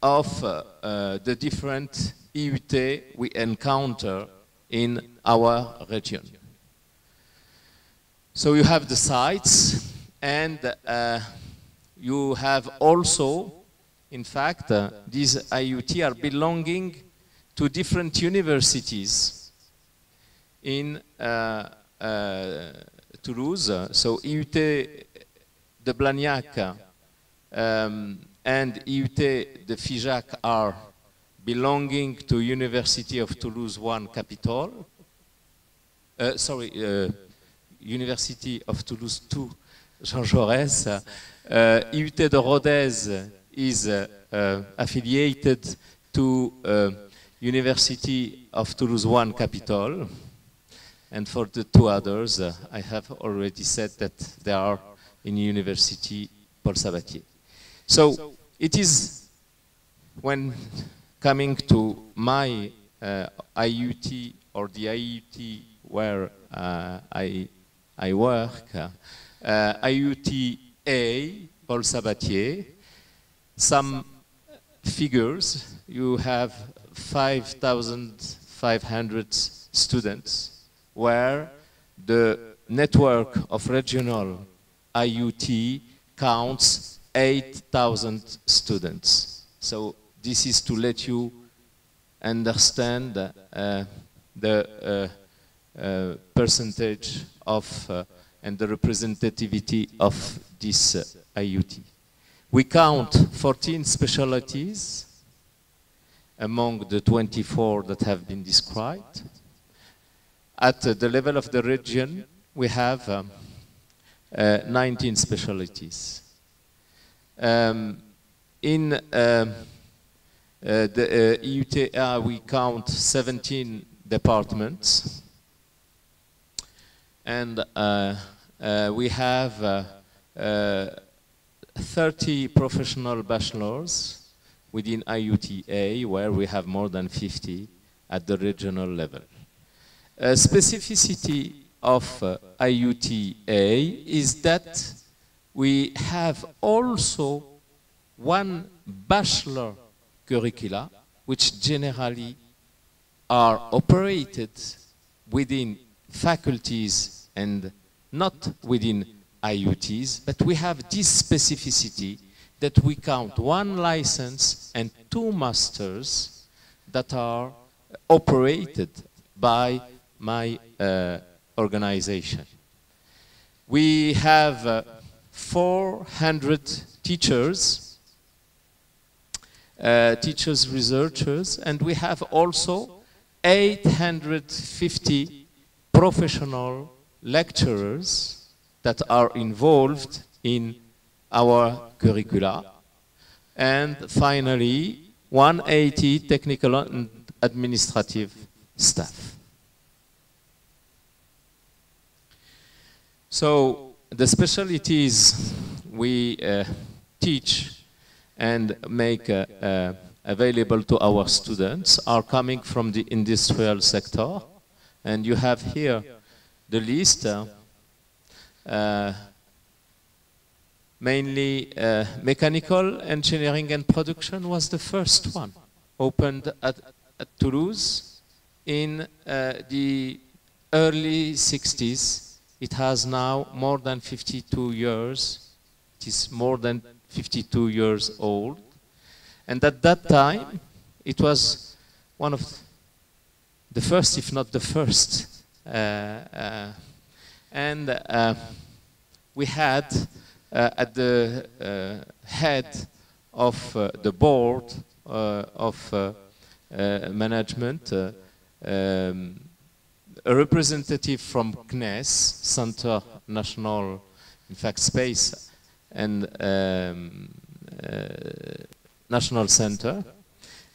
of the different IUT we encounter in our region. So you have the sites, and you have also, in fact, these IUT are belonging to different universities in Toulouse. So IUT de Blagnac and IUT de Figeac are belonging to University of Toulouse 1 Capitol. University of Toulouse 2 Jean Jaurès. IUT de Rodez is affiliated to University of Toulouse 1 Capitol. And for the two others, I have already said that they are in University Paul Sabatier. So it is, when coming to my IUT, or the IUT where I work, IUT A, Paul Sabatier, some figures. You have 5,500 students, where the network of regional IUT counts 8,000 students. So this is to let you understand the percentage of and the representativity of this IUT. We count 14 specialties among the 24 that have been described. At the level of the region, we have 19 specialties. In the EUTA, we count 17 departments, and we have 30 professional bachelors within IUTA, where we have more than 50 at the regional level. A specificity of IUTA is that we have also one bachelor curricula, which generally are operated within faculties and not within IUTs, but we have this specificity that we count one license and two masters that are operated by my organization. We have 400 teachers, researchers, and we have also 850 professional lecturers that are involved in our curricula, and finally 180 technical and administrative staff. So the specialties we teach and make available to our students are coming from the industrial sector, and you have here the list. Mainly mechanical engineering and production was the first one, opened at Toulouse in the early 60s. It has now more than 52 years. It is more than 52 years old. And at that time, it was one of the first, if not the first. We had at the head of the board of management a representative from CNES, Center National, in fact, Space and National Center,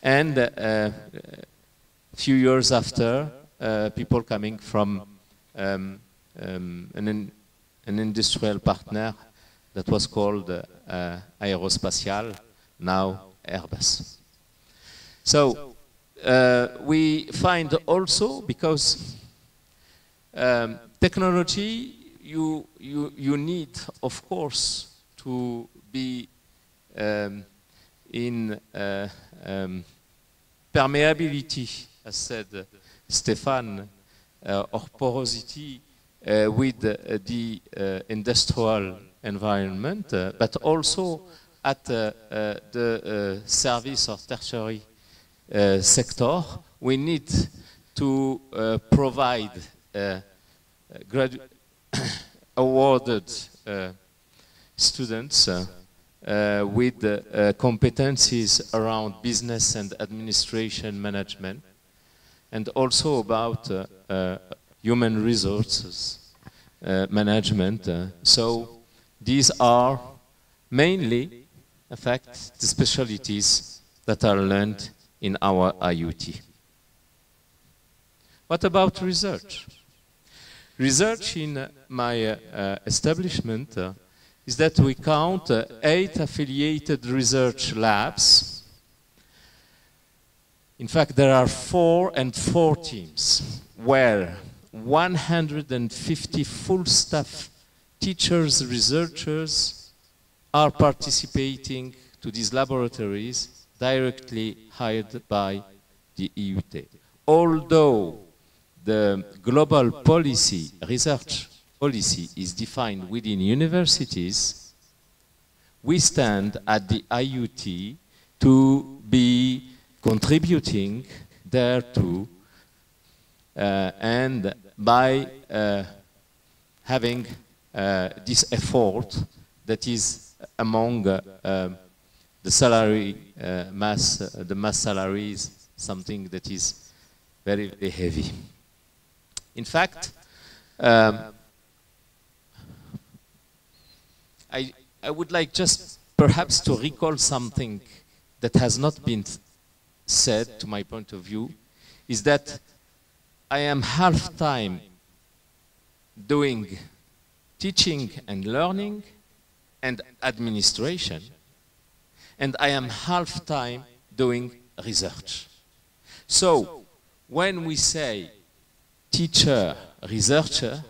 and a few years after, people coming from an industrial partner that was called Aerospatial, now Airbus. So we find also, because technology, you need, of course, to be in permeability, as said Stéphane, or porosity with the industrial environment, but also at the service or tertiary sector, we need to provide awarded students with competencies around business and administration management, and also about human resources management. So these are mainly, in fact, the specialties that are learned in our IUT. What about research? research in my establishment is that we count 8 affiliated research labs. In fact, there are 4 and 4 teams where 150 full staff teachers, researchers are participating to these laboratories directly hired by the EUT. Although the global policy, research policy is defined within universities, we stand at the IUT to be contributing thereto and by having this effort that is among the salary the mass salary is something that is very, very heavy. In fact, I would like just perhaps to recall something that has not been said, to my point of view, is that I am half-time doing teaching and learning and administration, and I am half-time doing research. So, when we say teacher, researcher,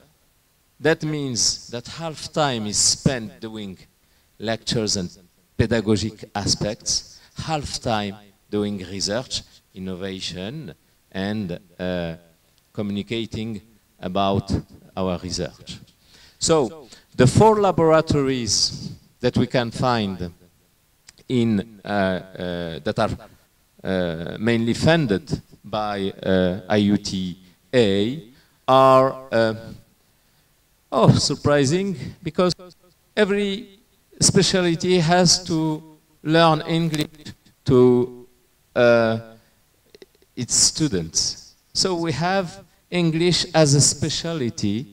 that means that half-time is spent doing lectures and pedagogic aspects, half-time doing research, innovation, and communicating about our research. So, the 4 laboratories that we can find in, that are mainly funded by IUT-A are surprising, because every specialty has to learn English to its students. So we have English as a specialty,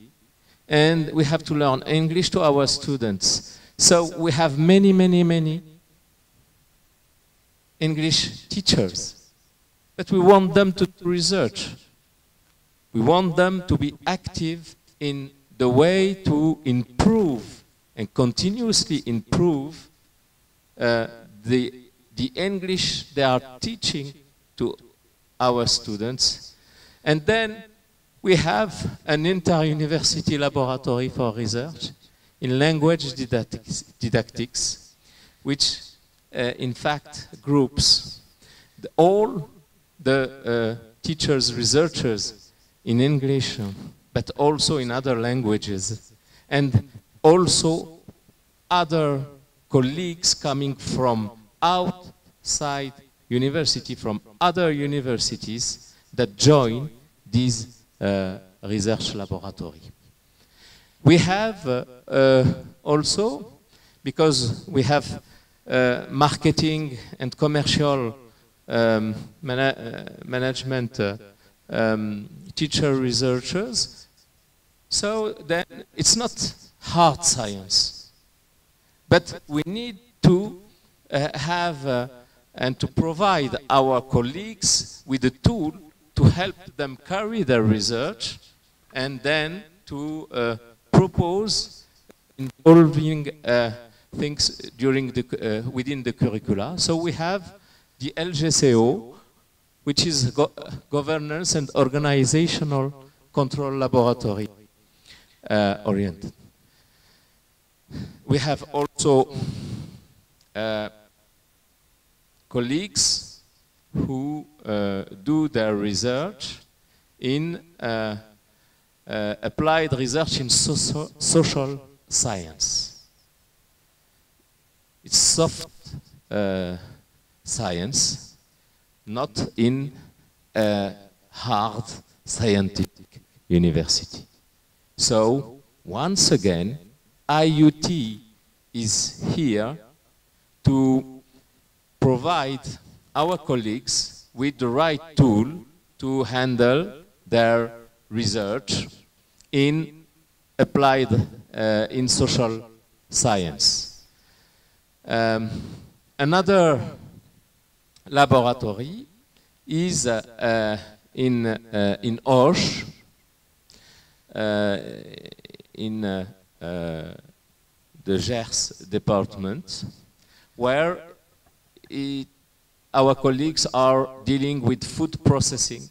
and we have to learn English to our students. So we have many, many, many English teachers, but we want them to do research. We want them to be active in the way to improve and continuously improve the English they are teaching to our students. And then we have an inter-university laboratory for research in language didactics, which in fact groups all the teachers, researchers in English, but also in other languages, and also other colleagues coming from outside university, from other universities that join this research laboratory. We have also, because we have marketing and commercial management teacher researchers, so then it's not hard science, but we need to have and to provide our colleagues with a tool to help them carry their research, and then to propose involving things during the, within the curricula. So we have the LGCO, which is Governance and Organizational Control Laboratory oriented. We have also colleagues who do their research in applied research in social science. It's soft science, not in a hard scientific university. So, once again, IUT is here to provide our colleagues with the right tool to handle their research in applied, in social science. Another laboratory is in Auch, in the Gers department, where our colleagues are dealing with food processing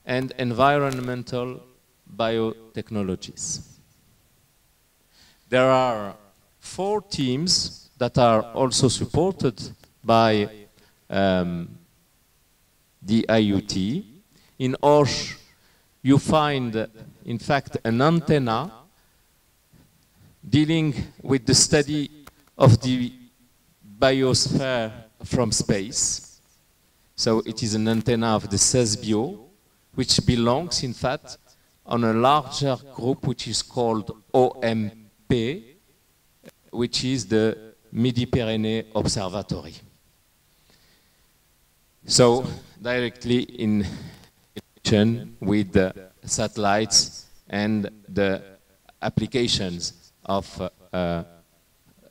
and environmental biotechnologies. There are 4 teams that are also supported by the IUT. In Auch, you find, in fact, an antenna dealing with the study of the biosphere from space. So it is an antenna of the CESBio, which belongs, in fact, on a larger group which is called OMP, which is the Midi-Pyrénées Observatory. So directly in connection with the satellites and the applications of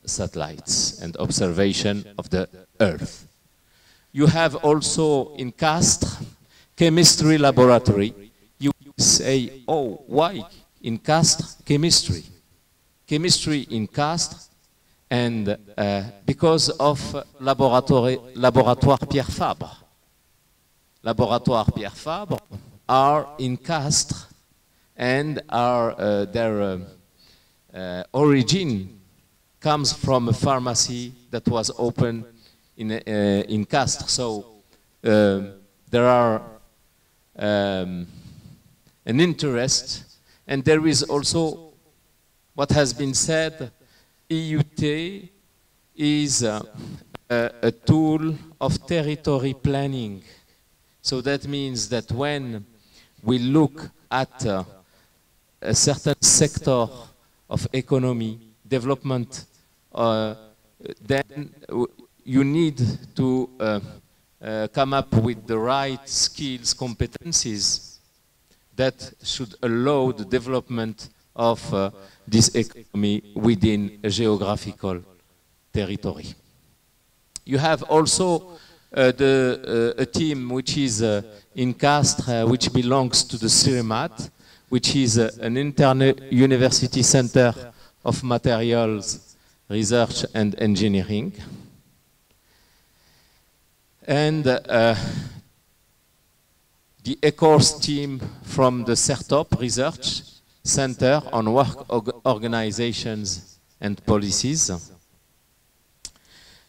satellites and observation of the Earth. You have also in Castres chemistry laboratory. You say, oh, why in Castres chemistry? Chemistry in Castres, and because of Laboratoire Pierre Fabre. Laboratoire Pierre Fabre are in Castres, and are their origin comes from a pharmacy that was opened in Castres. So there are an interest, and there is also what has been said. EUT is a tool of territory planning. So that means that when we look at a certain sector of economy, development, then you need to come up with the right skills, competencies that should allow the development of this economy within a geographical territory. You have also a team which is in Castres, which belongs to the CIRMAT, which is an inter-university center of materials, research and engineering. And the ECORS team from the CERTOP Research Center on Work Organizations and Policies.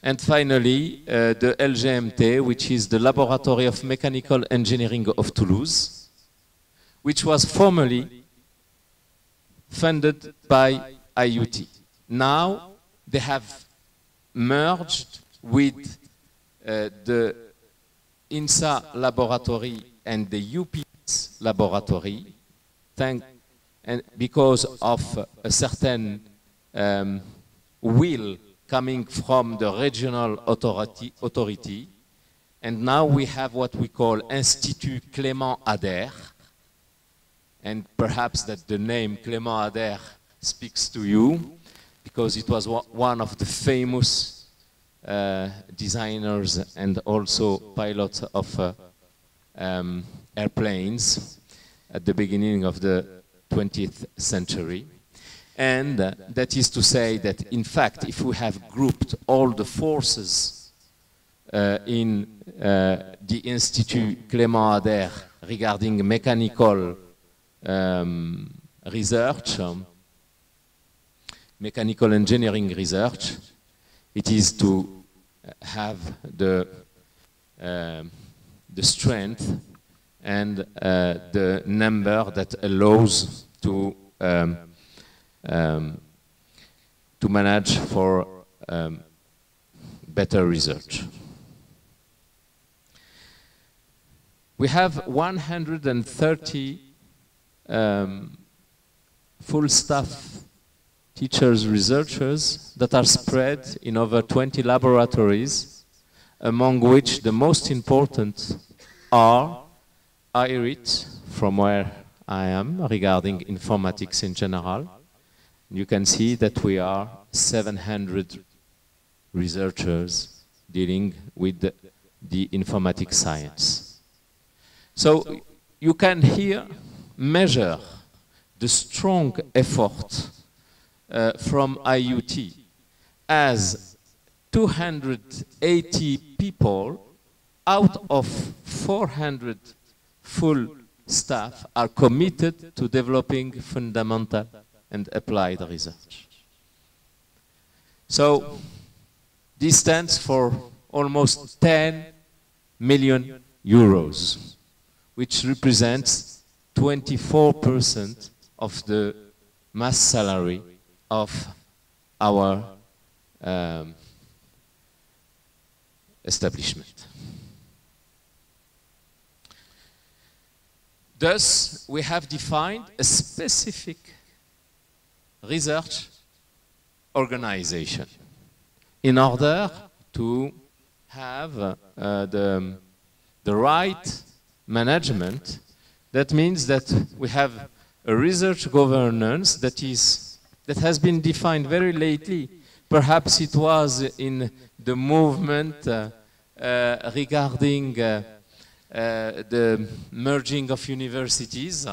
And finally, the LGMT, which is the Laboratory of Mechanical Engineering of Toulouse, which was formerly funded by IUT. Now they have merged with the INSA laboratory and the UPS laboratory, and because of a certain will coming from the regional authority, and now we have what we call Institut Clément Ader, and perhaps that the name Clément Ader speaks to you, because it was one of the famous designers and also pilots of airplanes at the beginning of the 20th century. And that is to say that, in fact, if we have grouped all the forces in the Institut Clément Ader regarding mechanical research, mechanical engineering research, it is to have the strength and the number that allows to manage for better research. We have 130 full staff teachers, researchers that are spread in over 20 laboratories, among which the most important are IRIT, from where I am, regarding informatics in general. You can see that we are 700 researchers dealing with the informatics science. So you can here measure the strong effort from IUT, as 280 people out of 400 full staff are committed to developing fundamental and applied research. So this stands for almost 10 million euros, which represents 24% of the mass salary of our establishment. Thus, we have defined a specific research organization in order to have the right management. That means that we have a research governance that has been defined very lately. Perhaps it was in the movement regarding the merging of universities.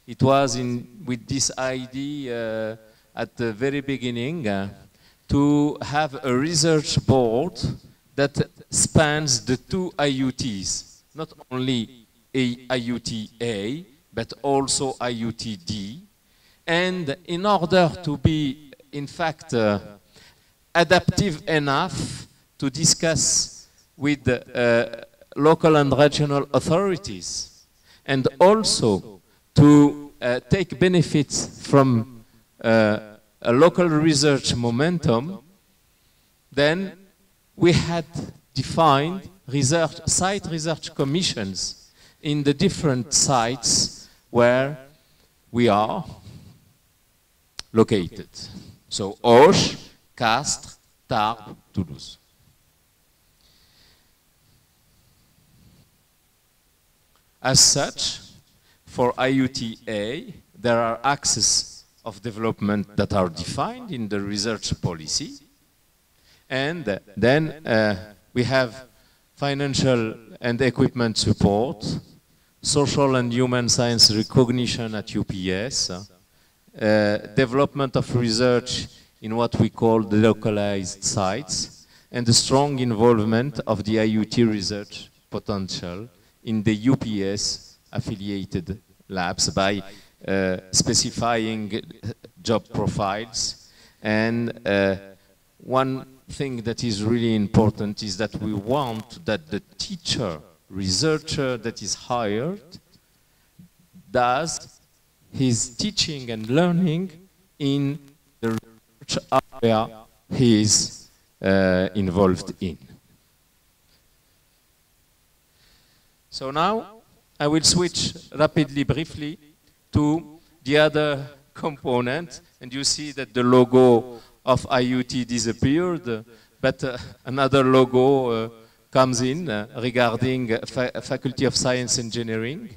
It was with this idea at the very beginning to have a research board that spans the two IUTs, not only IUT-A, but also IUT-D. And in order to be, in fact, adaptive enough to discuss with local and regional authorities, and also to take benefits from a local research momentum, then we had defined site research commissions in the different sites where we are located. So Auch, Castres, Tarbes, Toulouse. As such, for IUT-A, there are axes of development that are defined in the research policy. And then we have financial and equipment support, social and human science recognition at UPS, development of research in what we call the localized sites, and the strong involvement of the IUT research potential in the UPS affiliated labs by specifying job profiles. And one thing that is really important is that we want that the teacher, researcher that is hired does his teaching and learning in the research area he is involved in. So now I will switch rapidly, briefly, to the other component, and you see that the logo of IUT disappeared, but another logo comes in regarding Faculty of Science Engineering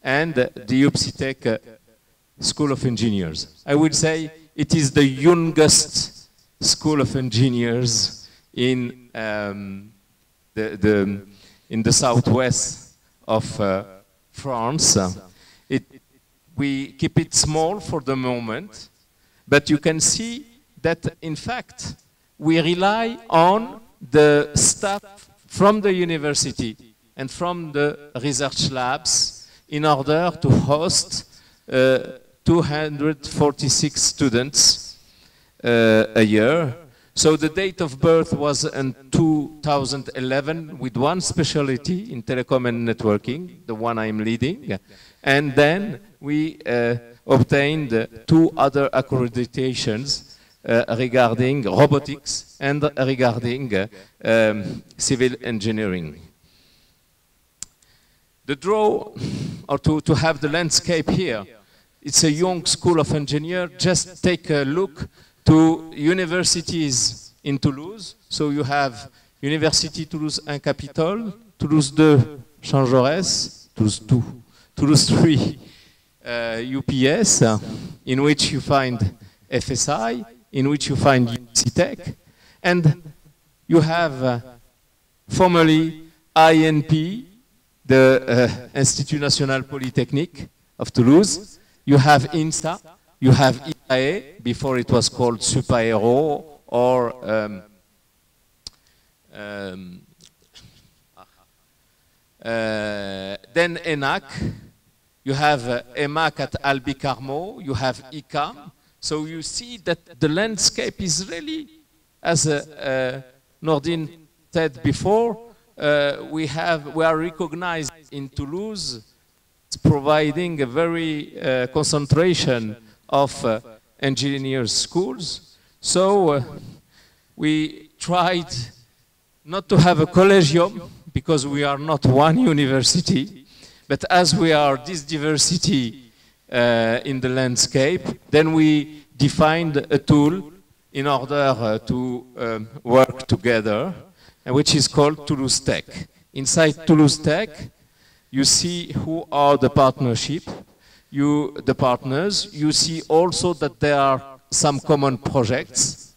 and the UPSI School of Engineers. I would say it is the youngest School of Engineers in the southwest of France. We keep it small for the moment, but you can see that, in fact, we rely on the staff from the university and from the research labs in order to host 246 students a year. So the date of birth was in 2011 with one specialty in telecom and networking, the one I'm leading. And then we obtained 2 other accreditations regarding robotics and regarding civil engineering. The draw, or to have the landscape here, it's a young school of engineers. Just take a look to universities in Toulouse. So you have Université Toulouse 1 Capitole, Toulouse 2 Jean Jaurès, Toulouse 2, Toulouse 3 UPS, in which you find FSI, in which you find NCTech, and you have formerly INP, the Institut National Polytechnique of Toulouse, You have INSA, you have IAE, before it was called SUPAERO, or then ENAC, you have EMAC at Albi Carmo, you have ICAM. So you see that the landscape is really, as Nordine said before, we are recognized in Toulouse, providing a very concentration of engineers schools. So we tried not to have a collegium, because we are not one university, but as we are this diversity in the landscape, then we defined a tool in order to work together, which is called Toulouse Tech. Inside Toulouse Tech, you see who are the partnership, the partners. You see also that there are some common projects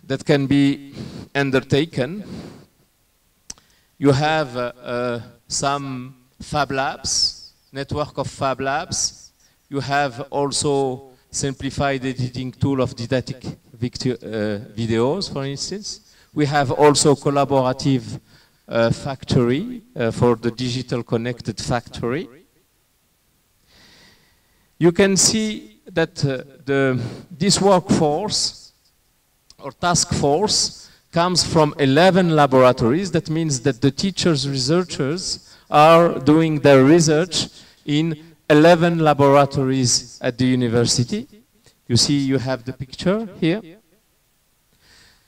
that can be undertaken. You have some Fab Labs, network of Fab Labs. You have also simplified editing tool of didactic videos, for instance. We have also collaborative factory for the digital connected factory. You can see that this workforce or task force comes from 11 laboratories. That means that the teachers, researchers are doing their research in 11 laboratories at the university. You see, you have the picture here.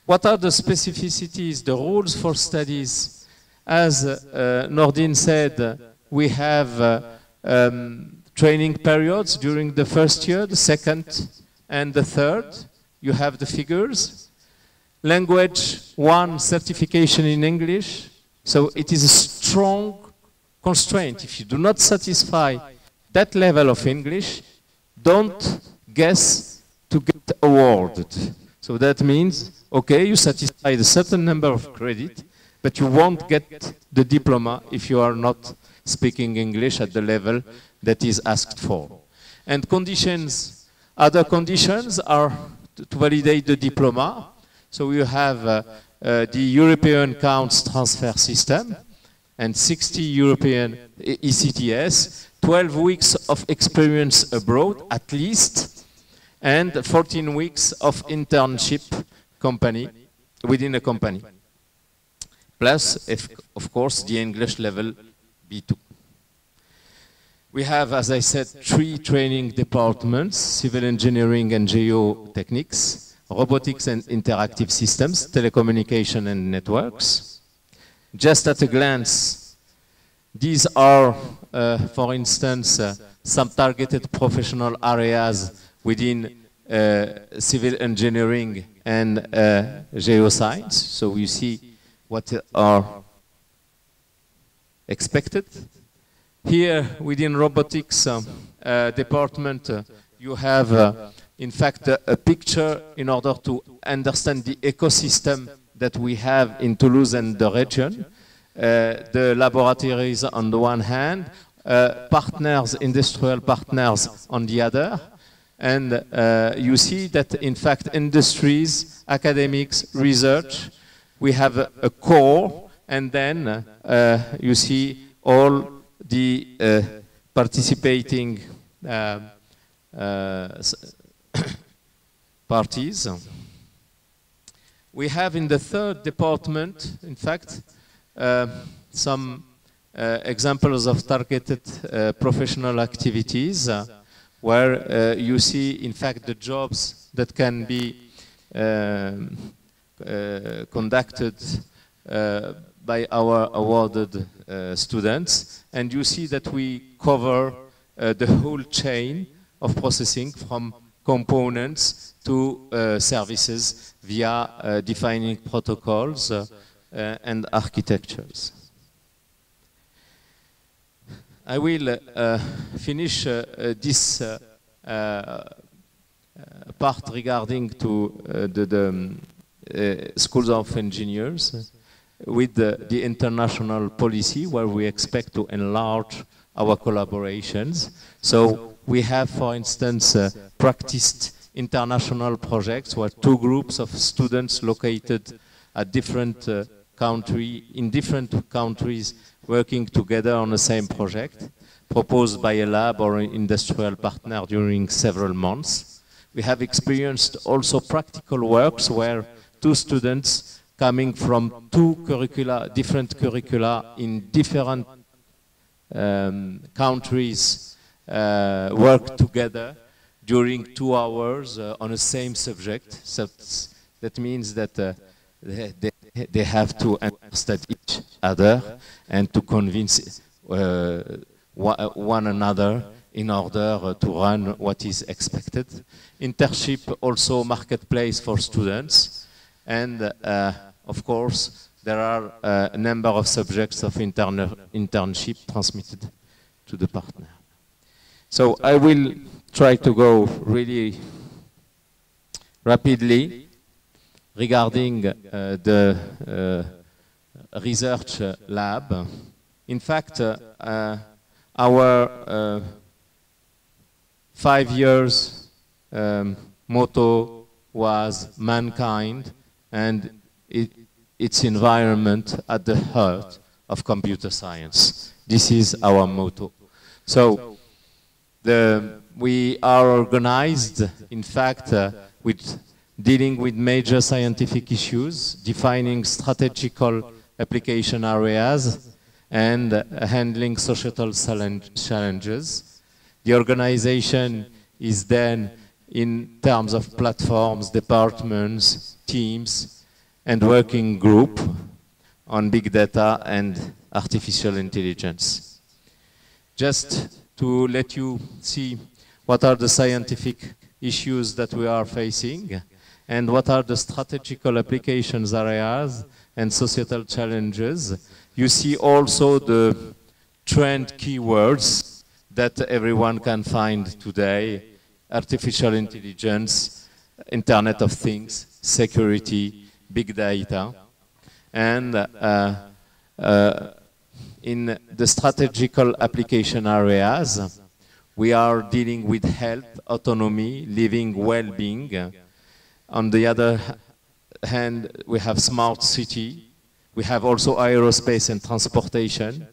What are the specificities, the rules for studies? As Nordine said, we have training periods during the first year, the second and the third. You have the figures. Language 1, certification in English. So it is a strong constraint. If you do not satisfy that level of English, don't guess to get awarded. So that means, okay, you satisfied a certain number of credit, but you won't get the diploma if you are not speaking English at the level that is asked for. And conditions, other conditions are to validate the diploma. So you have the European Counts Transfer System and 60 European ECTS, 12 weeks of experience abroad at least, and 14 weeks of internship company within a company. Plus, of course, the English level B2. We have, as I said, 3 training departments: civil engineering and geotechnics, robotics and interactive systems, telecommunication and networks. Just at a glance, these are, for instance, some targeted professional areas within civil engineering and geoscience. So you see what are expected. Here, within robotics department, you have, in fact, a picture in order to understand the ecosystem that we have in Toulouse and the region. The laboratories on the one hand, partners, industrial partners on the other. And you see that, in fact, industries, academics, research, we have a core, and then you see all the participating parties. We have in the third department, in fact, some examples of targeted professional activities where you see, in fact, the jobs that can be conducted by our awarded students. And you see that we cover the whole chain of processing from components to services via defining protocols and architectures. I will finish this part regarding to the schools of engineers with the international policy, where we expect to enlarge our collaborations. So we have, for instance, practiced international projects where two groups of students located at different in different countries working together on the same project, proposed by a lab or an industrial partner during several months. We have experienced also practical works where two students coming from different curricula in different countries work together during 2 hours on the same subject. So that means that they have to understand each other and to convince one another in order to run what is expected. Internship also marketplace for students, and of course there are a number of subjects of internship transmitted to the partner. So I will try to go really rapidly regarding the research lab. In fact, our 5 years motto was mankind and its environment at the heart of computer science. This is our motto. So we are organized, in fact, with dealing with major scientific issues, defining strategical application areas, and handling societal challenges. The organization is then in terms of platforms, departments, teams, and working group on big data and artificial intelligence. Just to let you see what are the scientific issues that we are facing and what are the strategical applications areas and societal challenges. You see also the trend keywords that everyone can find today: artificial intelligence, Internet of Things, security, big data. And in the strategical application areas, we are dealing with health, autonomy, living, well-being. On the other hand, we have smart city. We have also aerospace and transportation.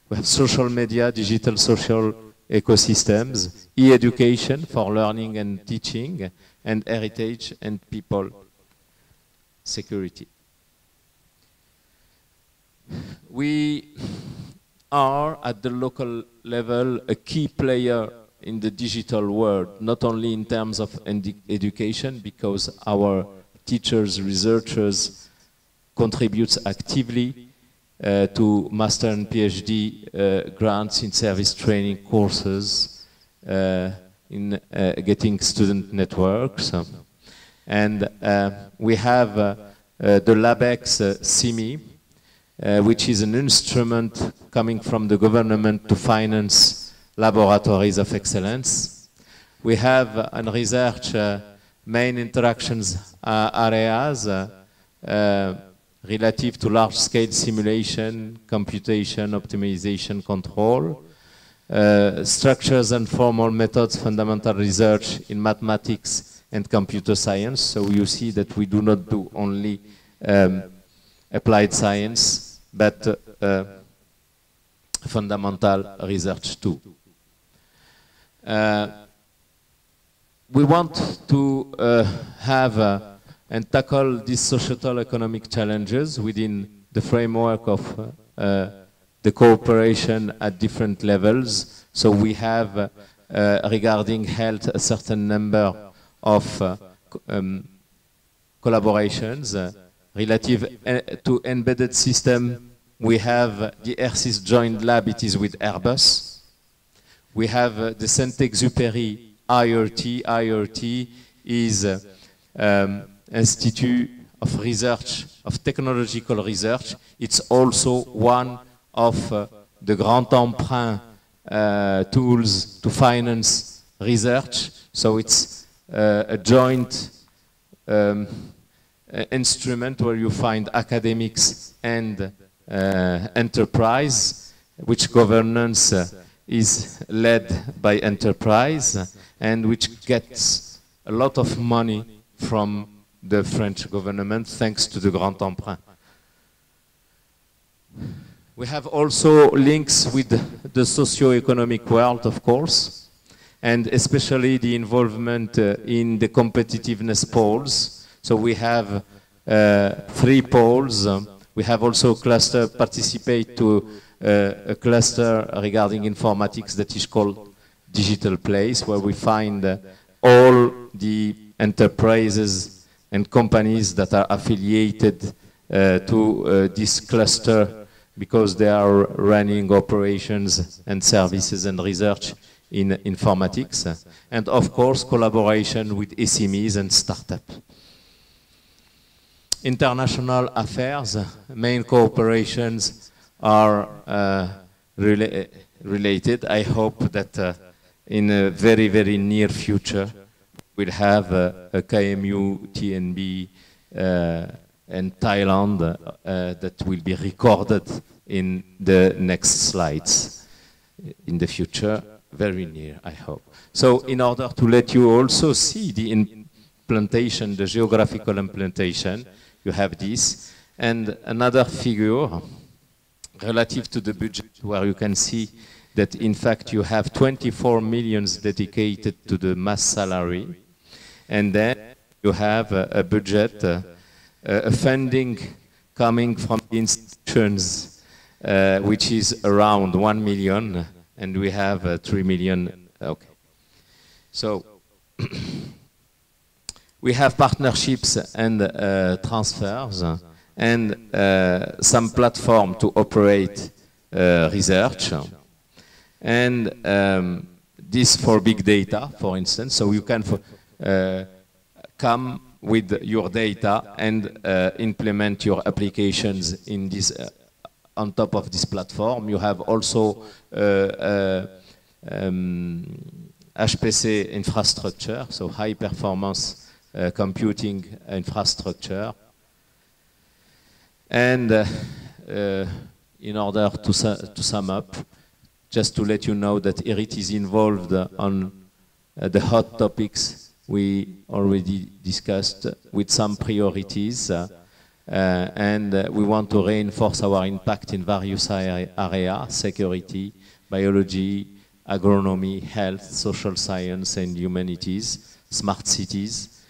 We have social media, digital social ecosystems, e-education for learning and teaching, and heritage and people security. We are at the local level a key player in the digital world, not only in terms of education, because our teachers, researchers contribute actively to master and PhD grants in service training courses, in getting student networks. And we have the LabX CIMI, which is an instrument coming from the government to finance laboratories of excellence. We have on research main interactions areas relative to large-scale simulation, computation, optimization, control, structures and formal methods, fundamental research in mathematics and computer science. So you see that we do not do only applied science, but fundamental research too. We want to have and tackle these societal economic challenges within the framework of the cooperation at different levels. So we have, regarding health, a certain number of collaborations. Relative to embedded system, we have the ERSIS joint lab, it is with Airbus. We have the Saint-Exupéry IRT. IRT is Institute of Research, of Technological Research. It's also one of the Grand Emprunt tools to finance research. So it's a joint instrument where you find academics and enterprise, which governance is led by enterprise and which gets a lot of money from the French government thanks to the Grand Emprunt. We have also links with the socio-economic world, of course, and especially the involvement in the competitiveness poles. So we have 3 poles. We have also cluster participate to a cluster regarding informatics that is called Digital Place, where we find all the enterprises and companies that are affiliated to this cluster because they are running operations and services and research in informatics. And of course, collaboration with SMEs and startups. International affairs, main cooperations are related. I hope that in a very, very near future, we'll have a KMU TNB and Thailand that will be recorded in the next slides in the future, very near, I hope. So in order to let you also see the implantation, the geographical implantation, you have this, and another figure relative to the budget where you can see that in fact you have 24 million dedicated to the mass salary, and then you have a budget, a funding coming from institutions which is around 1 million, and we have 3 million. Okay. So we have partnerships and transfers and some platform to operate research. And this for big data, for instance, so you can come with your data and implement your applications in this on top of this platform. You have also HPC infrastructure, so high performance computing infrastructure. And in order to sum up, just to let you know that ERIT is involved on the hot topics we already discussed with some priorities. And we want to reinforce our impact in various areas: security, biology, agronomy, health, social science and humanities, smart cities.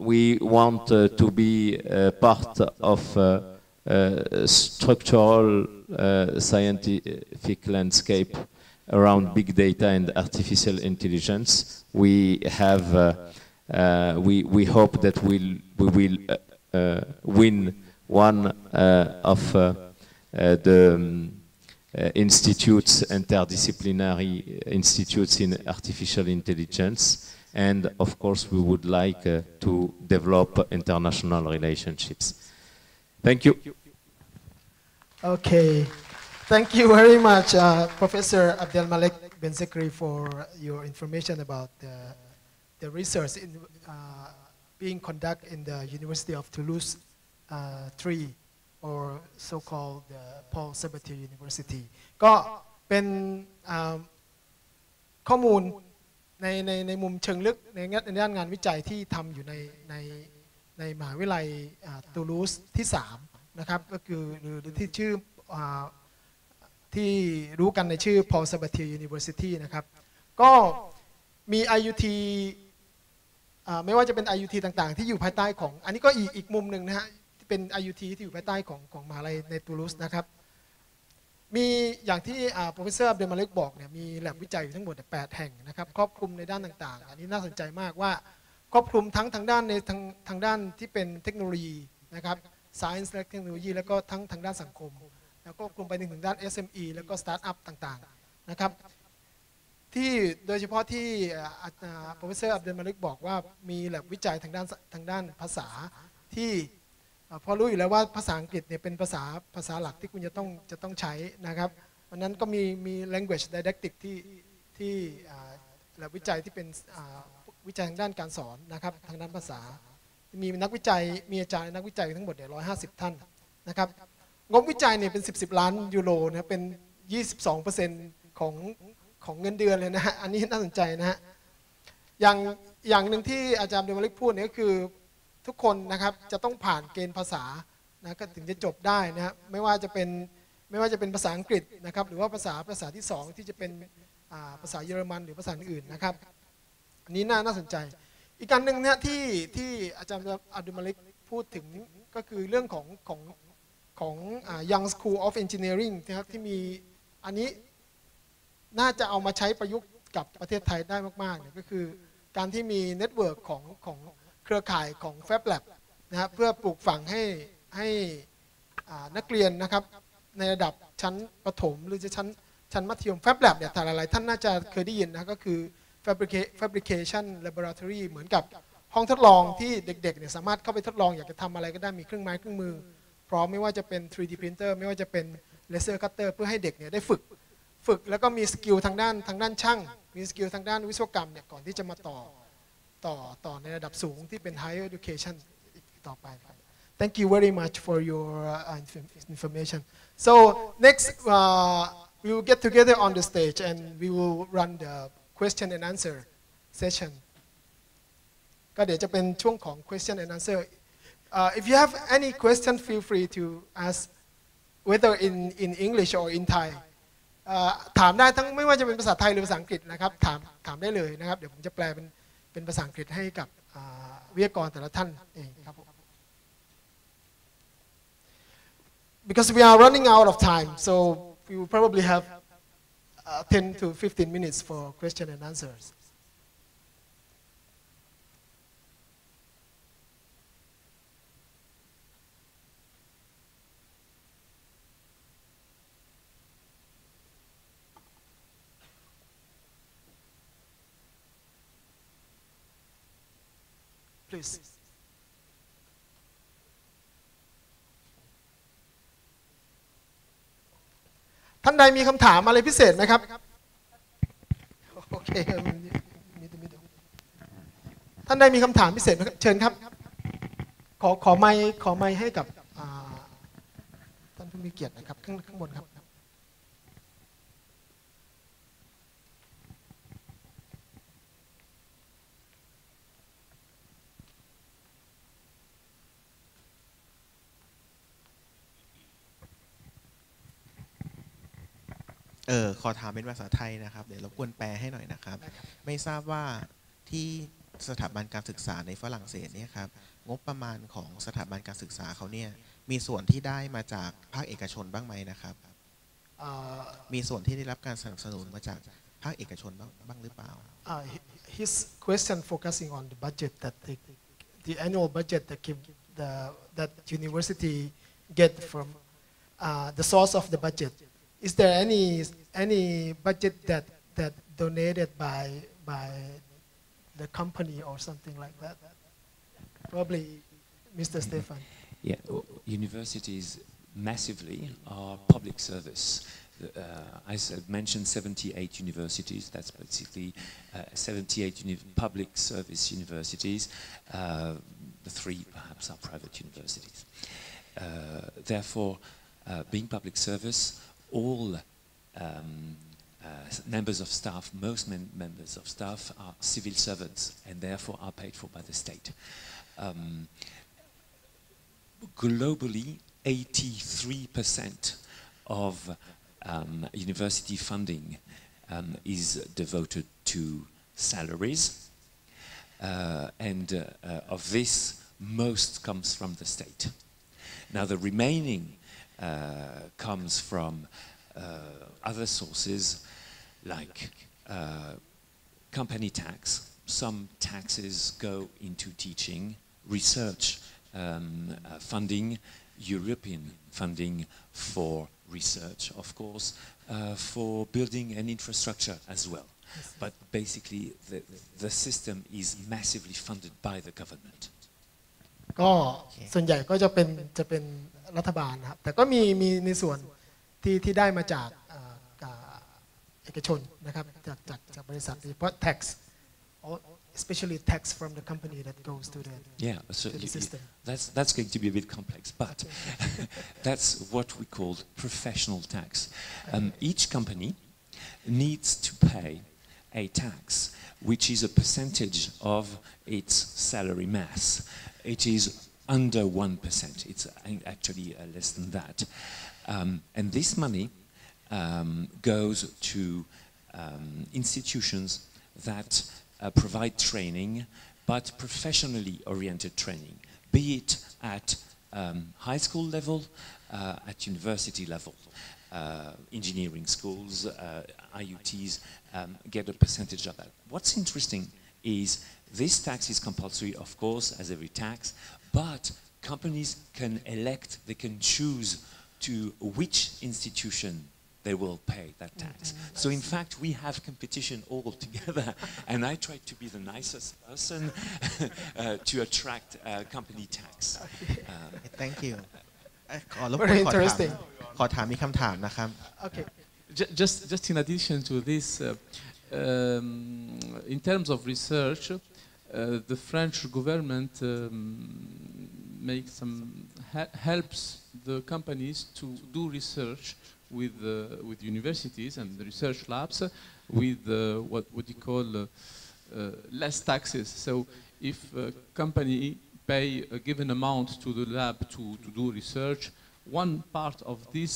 We want to be part of structural scientific landscape around big data and artificial intelligence. We have, we hope that we will win one of the institutes, interdisciplinary institutes in artificial intelligence. And of course, we would like to develop international relationships. Thank you. Okay. Thank you very much, Professor Abdelmalek Benzekri, for your information about the research in, being conducted in the University of Toulouse 3, or so-called Paul Sabatier University. ก็เป็นข้อมูลในมุมเชิงลึกในด้านงานวิจัยที่ทำอยู่ในมหาวิทยาลัยตูลูสที่3นะครับก็คือหรือที่ชื่อที่รู้กันในชื่อ Paul Sabatier University นะครับก็มี IUT ไม่ว่าจะเป็น IUT ต่างๆที่อยู่ภายใต้ของอันนี้ก็อีกมุมหนึ่งนะฮะที่เป็น IUT ที่อยู่ภายใต้ของมหาลัยในตูลูสนะครับมีอย่างที่Professor Abdelmalekบอกเนี่ยมีแลบวิจัยอยู่ทั้งหมด8แห่งนะครับครอบคลุมในด้านต่างๆอันนี้น่าสนใจมากว่าครอบคลุมทั้งทางด้านในทางด้านที่เป็นเทคโนโลยีนะครับ Science และเทคโนโลยีแล้วก็ทั้งทางด้านสังคมแล้วก็คลุมไปถึงด้าน SME แล้วก็สตาร์ทอัพต่างๆนะครับที่โดยเฉพาะที่Professor Abdelmalekบอกว่ามีแลบวิจัยทางด้านภาษาที่พอรู้อยู่แล้วว่าภาษาอังกฤษเนี่ยเป็นภาษาหลักที่คุณจะต้องใช้นะครับเพราะนั้นก็มี language didactic ที่แลบวิจัยที่เป็นวิจัยทางด้านการสอนนะครับทางด้านภาษามีนักวิจัยมีอาจารย์นักวิจัยทั้งหมดเนี่ย150 ท่านนะครับงบวิจัยเนี่ยเป็น10 ล้านยูโรนะเป็น 22% ของของเงินเดือนเลยนะฮะอันนี้น่าสนใจนะฮะอย่างหนึ่งที่อาจารย์เดมลิกพูดเนี่ยก็คือทุกคนนะครับจะต้องผ่านเกณฑ์ภาษานะก็ถึงจะจบได้นะฮะไม่ว่าจะเป็นภาษาอังกฤษนะครับหรือว่าภาษาที่2ที่จะเป็นภาษาเยอรมันหรือภาษาอื่นนะครับอันนี้น่าสนใจอีกการหนึ่งเนี่ยที่อาจารย์อับดุลมาลิกพูดถึงก็คือเรื่องของ Young School of Engineering นะครับที่มีอันนี้น่าจะเอามาใช้ประยุกต์กับประเทศไทยได้มากๆเนี่ยก็คือการที่มีเน็ตเวิร์กของเครือข่ายของ Fab Lab นะครับเพื่อปลูกฝังให้นักเรียนนะครับในระดับชั้นประถมหรือจะชั้นมัธยม Fab Lab เนี่ยหลายๆท่านน่าจะเคยได้ยินนะก็คือ Fabrication Laboratory เหมือนกับห้องทดลองที่เด็กๆเนี่ยสามารถเข้าไปทดลองอยากจะทำอะไรก็ได้มีเครื่องไม้เครื่องมือพร้อมไม่ว่าจะเป็น 3D printer ไม่ว่าจะเป็น laser cutter เพื่อให้เด็กเนี่ยได้ฝึกแล้วก็มีสกิลทางด้านช่างมีสกิลทางด้านวิศวกรรมเนี่ยก่อนที่จะมาต่อในระดับสูงที่เป็น higher education ต่อไปครับ Thank you very much for your information. So next we will get together on the stage and we will run the question and answer session. ก็เดี๋ยวจะเป็นช่วงของ question and answer. If you have any question, feel free to ask whether in English or in Thai. ถามได้ทั้งไม่ว่าจะเป็นภาษาไทยหรือภาษาอังกฤษนะครับถามได้เลยนะครับเดี๋ยวผมจะแปลเป็นภาษาอังกฤษให้กับวิทยากรแต่ละท่านเองครับ Because we are running out of time, so we will probably have 10 to 15 minutes for question and answers. Please. ท่านใดมีคำถามอะไรพิเศษไหมครับโอเคท่านใดมีคำถามพิเศษไหมเชิญครับขอไมค์ให้กับท่านผู้มีเกียรตินะครับข้างบนครับขอถามเป็นภาษาไทยนะครับเดี๋ยวรบกวนแปลให้หน่อยนะครับไม่ทราบว่าที่สถาบันการศึกษาในฝรั่งเศสเนี่ยครับงบประมาณของสถาบันการศึกษาเขาเนี่ยมีส่วนที่ได้มาจากภาคเอกชนบ้างไหมนะครับมีส่วนที่ได้รับการสนับสนุนมาจากภาคเอกชนบ้างหรือเปล่า His question focusing on the budget that the annual budget that university get from the source of the budget.Is there any budget that donated by the company or something like that? Probably, Mr. Stefan. Yeah, universities massively are public service. I mentioned 78 universities. That's basically 78 public service universities. The 3 perhaps are private universities. Therefore, being public service.All members of staff, most members of staff are civil servants and therefore are paid for by the state. Globally, 83% of university funding is devoted to salaries, and of this, most comes from the state. Now, the remaining comes from other sources like company tax. Some taxes go into teaching, research funding, European funding for research, of course, for building and infrastructure as well. But basically, the system is massively funded by the government. ก็ส่วนใหญ่ก็จะเป็นรัฐบาลนะครับแต่ก็มีในส่วนที่ได้มาจากเอกชนนะครับจากบริษัทโดยเฉพาะ tax especially tax from the company that goes to the system. That's going to be a bit complex, but that's what we call professional tax. Each company needs to pay a tax which is a percentage of its salary mass. It is under 1%. It's actually less than that. And this money goes to institutions that provide training, but professionally oriented training, be it at high school level, at university level. Engineering schools, IUTs get a percentage of that. What's interesting is this tax is compulsory, of course, as every tax, but companies can elect, they can choose to which institution they will pay that tax. So in fact, we have competition all together, and I try to be the nicest person to attract company tax. Thank you. Very interesting. ขอถามมีคำถามนะครับ Okay. Just in addition to this, in terms of research, the French government makes some helps the companies to do research with universities and the research labs with what you call less taxes. So if a company pay a given amount to the lab to do research, one part of this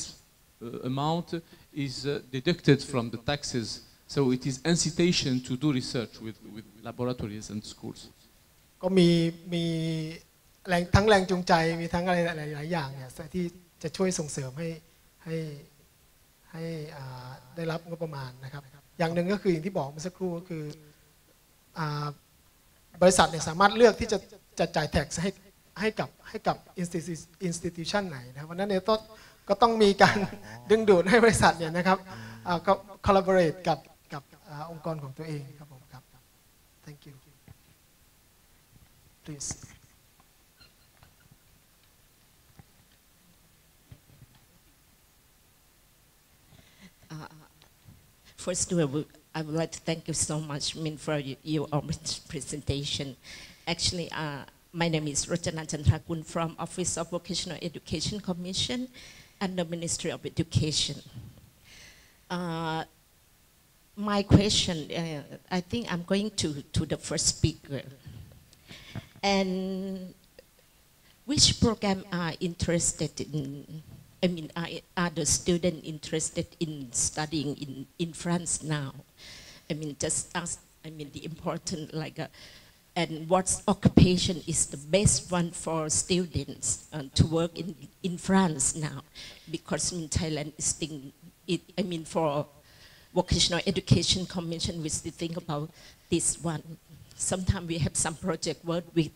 amount is deducted from the taxes. So it is incitation to do research with laboratories and schools. ก็มีแรงทั้งแรงจูงใจมีทั้งอะไรหลายๆอย่างเนี่ยที่จะช่วยส่งเสริมให้ได้รับงบประมาณนะครับอย่างหนึ่งก็คืออย่างที่บอกเมื่อสักครู่ก็คือบริษัทเนี่ยสามารถเลือกที่จะจ่าย tax ให้กับ institution ไหนนะวันนั้นเนี่ยก็ต้องมีการดึงดูดให้บริษัทเนี่ยนะครับก็ collaborate กับองค์กรของตัวเองครับผมครับ thank you please First of all, I would like to thank you so much, for your presentation. Actually, my name is Rajana Chandrakun from Office of Vocational Education Commission and the Ministry of Education. My question, I think I'm going to the first speaker. And which program are interested in? Are the students interested in studying in France now? Just ask, the important, and what occupation is the best one for students to work in France now? Because in Thailand, for Vocational Education Commission, we still think about this one. Sometimes we have some project work with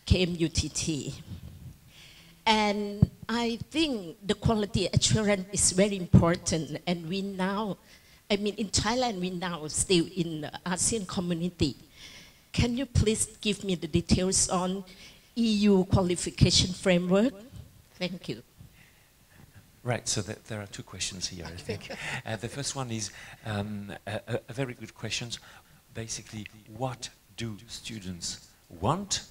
KMUTT. And I think the quality assurance is very important. And we now, in Thailand, we now still in the ASEAN community. Can you please give me the details on EU qualification framework? Thank you. Right, so there are two questions here, I think. The first one is a very good question. Basically, what do students want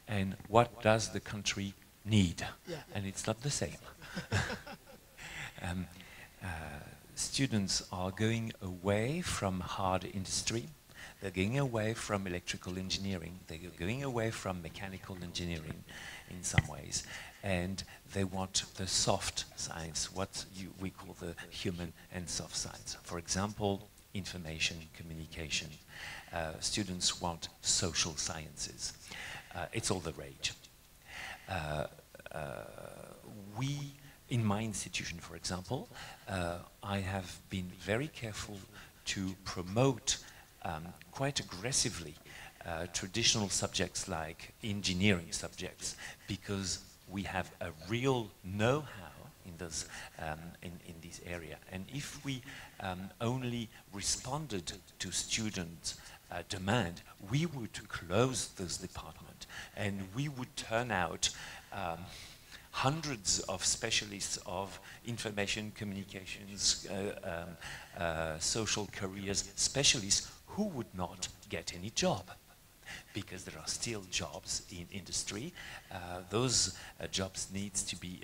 and what does the country need? And it's not the same. Students are going away from hard industry. They're going away from electrical engineering. They're going away from mechanical engineering in some ways. And they want the soft science, what we call the human and soft science. For example, information, communication. Students want social sciences. It's all the rage. In my institution, for example, I have been very careful to promote quite aggressively traditional subjects like engineering subjects, because we have a real know-how in this area. And if we only responded to students' demand, we would close this department and we would turn out hundreds of specialists of information, communications, social careers specialists who would not get any job, because there are still jobs in industry. Those jobs needs to be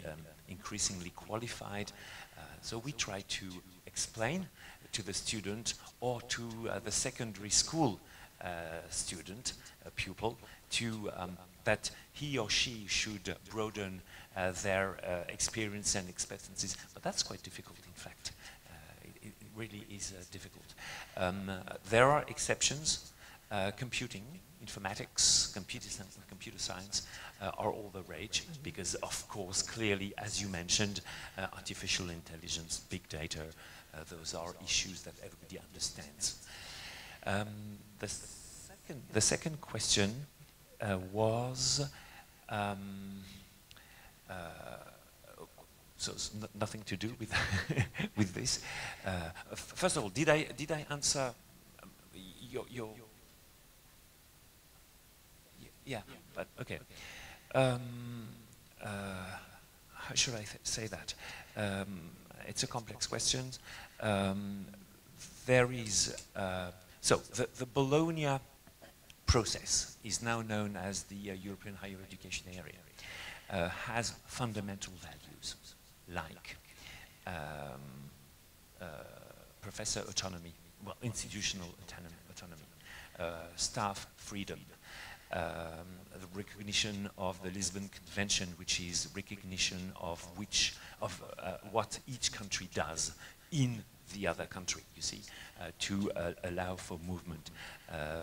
increasingly qualified. So we try to explain to the student or to the secondary school student, pupil, that he or she should broaden their experience and expectancies. But that's quite difficult, in fact. It really is difficult. There are exceptions. Computing, informatics, computer science are all the rage because, of course, clearly, as you mentioned, artificial intelligence, big data, those are issues that everybody understands. The second question was, so it's nothing to do with with this. First of all, did I answer your yeah, but okay. How should I say that? It's a complex question. There is so the Bologna process is now known as the European Higher Education Area. Has fundamental values like professor autonomy, well, institutional autonomy, staff freedom, the recognition of the Lisbon Convention, which is recognition of what each country does in the other country, you see, to allow for movement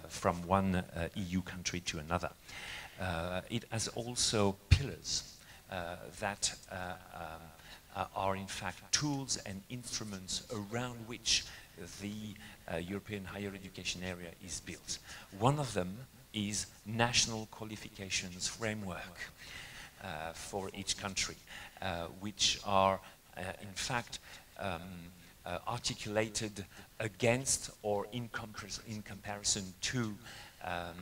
from one EU country to another. It has also pillars that are in fact tools and instruments around which the European higher education area is built. One of them is national qualifications framework for each country, which are in fact articulated against or in comparison to a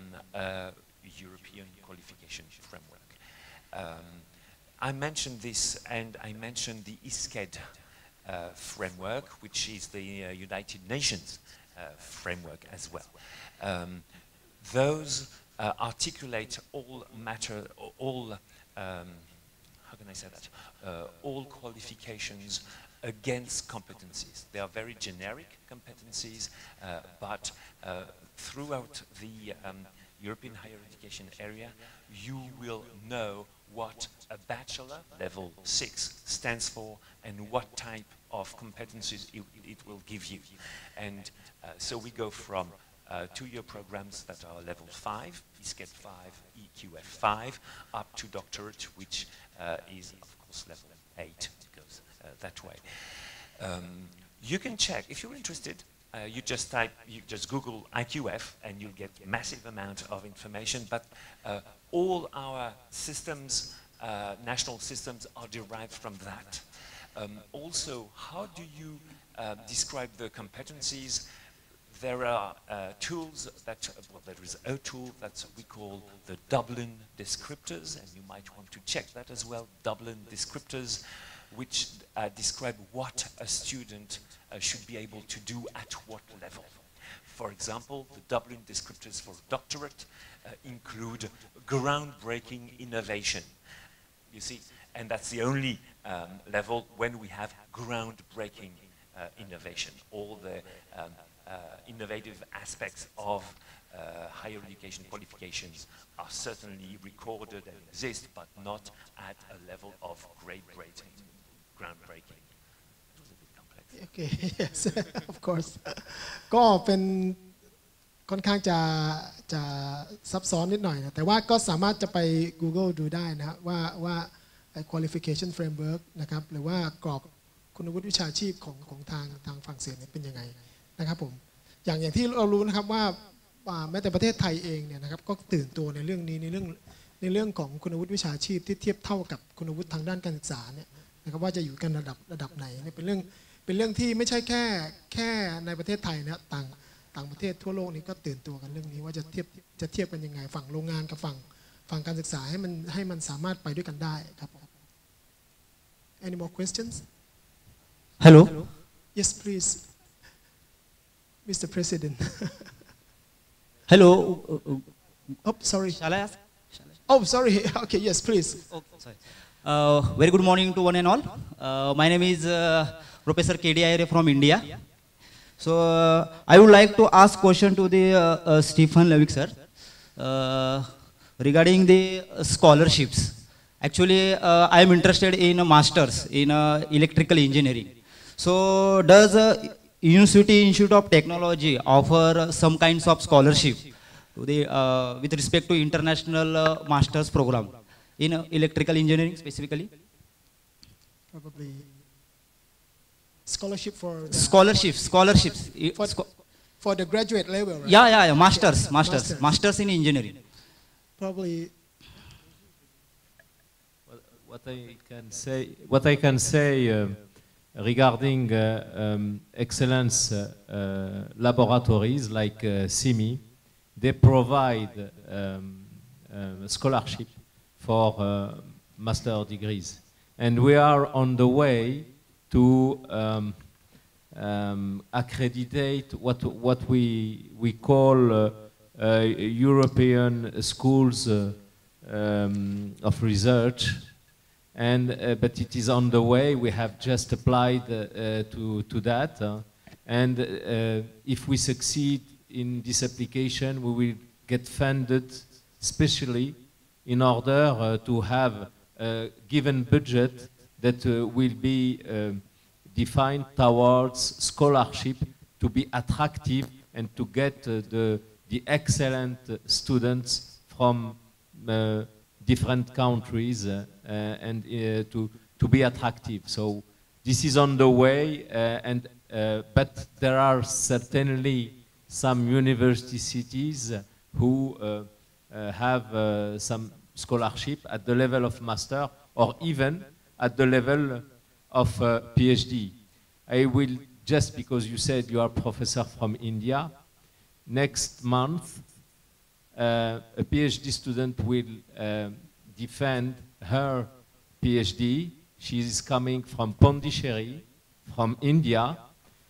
European qualification framework. I mentioned this, and I mentioned the ISCED framework, which is the United Nations framework as well. Those articulate all how can I say that? All qualifications against competencies. They are very generic competencies, but throughout the European higher education area, you will know what a bachelor level 6 stands for and what type of competencies it will give you. And so we go from 2-year programs that are level 5, ISCED 5, EQF 5, up to doctorate, which is of course level 8. It goes that way. You can check if you're interested. You just Google IQF and you'll get a massive amount of information. But all our systems, national systems, are derived from that. Also, how do you describe the competencies? There are tools that, well, there is a tool that we call the Dublin Descriptors, and you might want to check that as well, Dublin Descriptors, which describe what a student should be able to do at what level. For example, the Dublin Descriptors for doctorate include groundbreaking innovation. You see, and that's the only level when we have groundbreaking innovation. All the innovative aspects of higher education qualifications are certainly recorded and exist, but not at a level of groundbreaking. It was a bit complex. Okay, yes, of course. ก็เป็นค่อนข้างจะซับซ้อนนิดหน่อยนะแต่ว่าก็สามารถจะไป Google ดูได้นะว่า qualification framework นะครับหรือว่ากรอบคุณวุฒิวิชาชีพของทางฝรั่งเศสเป็นยังไงนะครับผมอย่างที่เรารู้นะครับว่าแม้แต่ประเทศไทยเองเนี่ยนะครับก็ตื่นตัวในเรื่องนี้ในเรื่องของคุณวุฒิวิชาชีพที่เทียบเท่ากับคุณวุฒิทางด้านการศึกษาเนี่ยนะครับว่าจะอยู่กันระดับไหนเนี่ยเป็นเรื่องที่ไม่ใช่แค่ในประเทศไทยนะต่างประเทศทั่วโลกนี้ก็ตื่นตัวกันเรื่องนี้ว่าจะเทียบกันยังไงฝั่งโรงงานกับฝั่งการศึกษาให้มันสามารถไปด้วยกันได้ครับ Any more questions? Hello. Yes, please, Mr. President. Hello. Oh, sorry. Shall I ask? Oh, sorry. Okay, yes, please. Oh, sorry. Very good morning to one and all. My name is Professor K.D. Ayre from India. So I would like to ask question to the Stephen Levick sir regarding the scholarships. Actually, I am interested in a master's in electrical engineering. So does University Institute of Technology offer some kinds of scholarship to the, with respect to international master's program in electrical engineering specifically? Probably scholarship for the Scholarships. for the graduate level, right? Yeah, masters in engineering. Probably. What I can say regarding excellence laboratories like CIMI, they provide scholarship for master degrees, and we are on the way to accreditate what we call European schools of research, and but it is on the way. We have just applied to that, and if we succeed in this application, we will get funded specially in order to have a given budget that will be defined towards scholarship to be attractive and to get the excellent students from different countries and to be attractive. So this is on the way, but there are certainly some universities who have some scholarship at the level of master or even at the level of PhD. I will, just because you said you are a professor from India, next month a PhD student will defend her PhD. She is coming from Pondicherry, from India,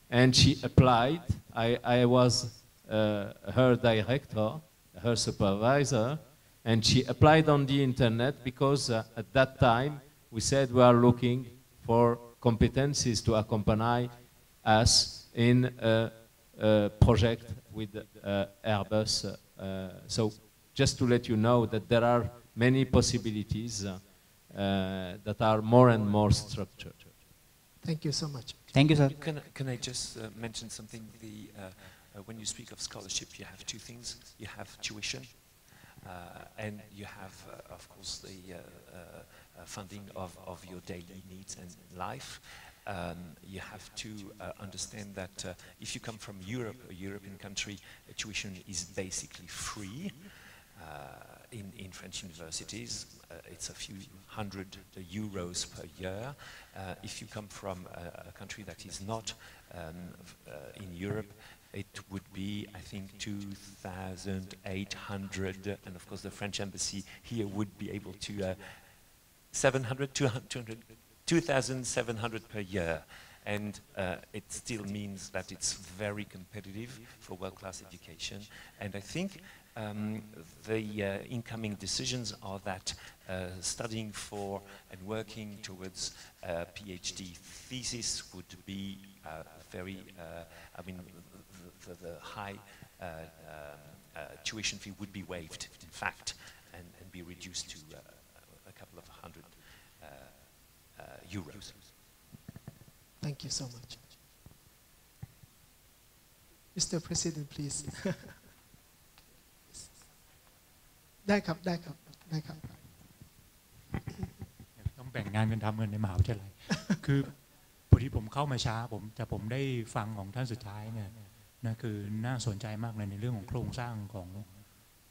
and she applied. I was her director, her supervisor, and she applied on the internet because at that time we said we are looking for competencies to accompany us in a project with Airbus. So just to let you know that there are many possibilities that are more and more structured. Thank you so much. Thank you, sir. Can I just mention something? When you speak of scholarship, you have two things. You have tuition, and you have, of course, the funding of your daily needs and life. You have to understand that if you come from Europe, a European country, tuition is basically free. In French universities, it's a few hundred euros per year. If you come from a country that is not in Europe, it would be, I think, 2,800, and of course the French embassy here would be able to 2,700 per year. And it still means that it's very competitive for world-class education. And I think the incoming decisions are that studying for and working towards a PhD thesis would be very, I mean, the high tuition fee would be waived, in fact, and be reduced to a couple of hundred euros. Thank you so much. Mr. President, please. ได้ครับ ต้องแบ่งงานกันทำกันในมหาวิทยาลัย คือพอดีผมเข้ามาช้าแต่ผมได้ฟังของท่านสุดท้ายเนี่ยนะคือน่าสนใจมากเลยในเรื่องของโครงสร้างของ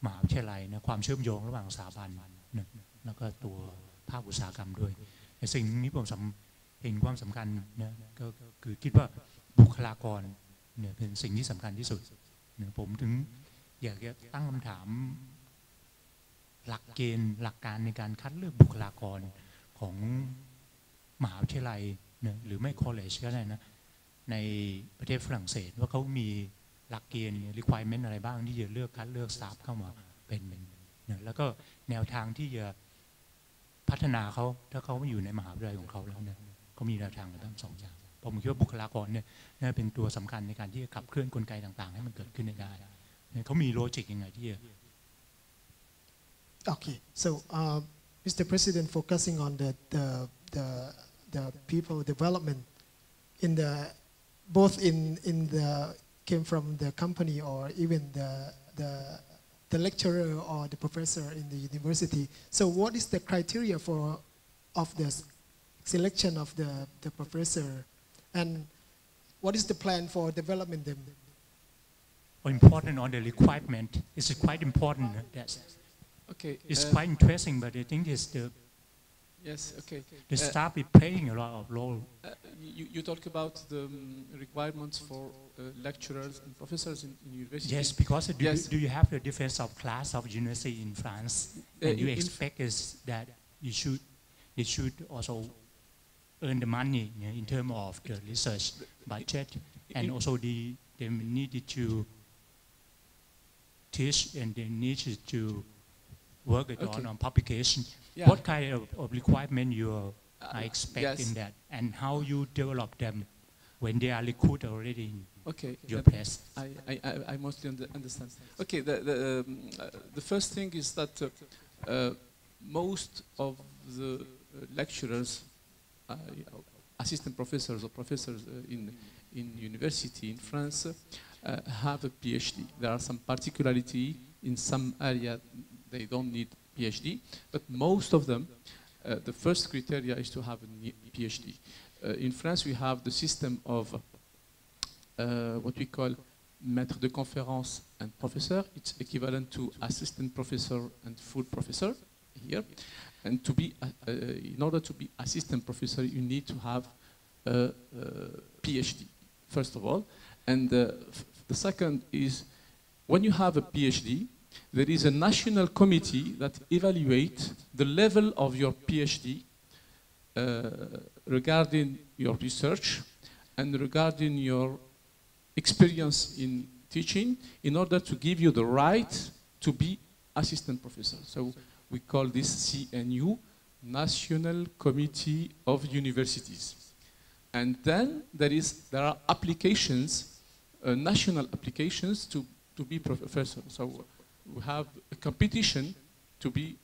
มหาวิทยาลัยนะความเชื่อมโยงระหว่างสถาบันนะแล้วก็ตัวภาคอุตสาหกรรมด้วยสิ่งนี้ผมเห็นความสำคัญนะก็คือคิดว่าบุคลากรเนี่ยเป็นสิ่งที่สำคัญที่สุดนะผมถึงอยากจะตั้งคำถามหลักเกณฑ์หลักการในการคัดเลือกบุคลากรของมหาวิทยาลัยนะหรือไม่ college ก็ได้นะในประเทศฝรั่งเศสว่าเขามีหลักเกณฑ์ requirement อะไรบ้างที่จะคัดเลือก staff เข้ามาเป็นนะแล้วก็แนวทางที่จะพัฒนาเขาถ้าเขาอยู่ในมหาวิทยาลัยของเขาแล้วเนี่ยเขามีแนวทางกันทั้งสองอย่างผ ผมคิดว่าบุคลากรเนี่ยน่าเป็นตัวสำคัญในการที่จะขับเคลื่อนกลไกต่างๆให้มันเกิดขึ้นได้เขามีโลจิกยังไงที่จะ Okay, so Mr. President focusing on the people development in the both in the came from the company or even the lecturer or the professor in the university. So what is the criteria of the selection of the professor, and what is the plan for developing them? Important on the requirement. It's quite important. Okay. It's quite interesting, but I think it's the yes. Okay. The staff is playing a lot of role. You talk about the requirements for lecturers and professors in university. Yes, because do you have the difference of class of university in France? And you expect is that they should also earn the money in terms of the research budget, and also they needed to teach and they needed to work on publication. Yeah. What kind of requirement you are expecting that, and how you develop them when they are recruited already in your place? I mostly understand. Okay, the first thing is that most of the lecturers, assistant professors or professors in university in France have a PhD. There are some particularity in some area. They don't need PhD, but most of them, the first criteria is to have a PhD. In France, we have the system of what we call maître de conférence and professor. It's equivalent to assistant professor and full professor here. And to be, in order to be assistant professor, you need to have a PhD, first of all. And the second is, when you have a PhD, there is a national committee that evaluates the level of your PhD regarding your research and regarding your experience in teaching, in order to give you the right to be assistant professor. So we call this CNU, National Committee of Universities. And then there are applications, national applications to be professor. So we have a competition to be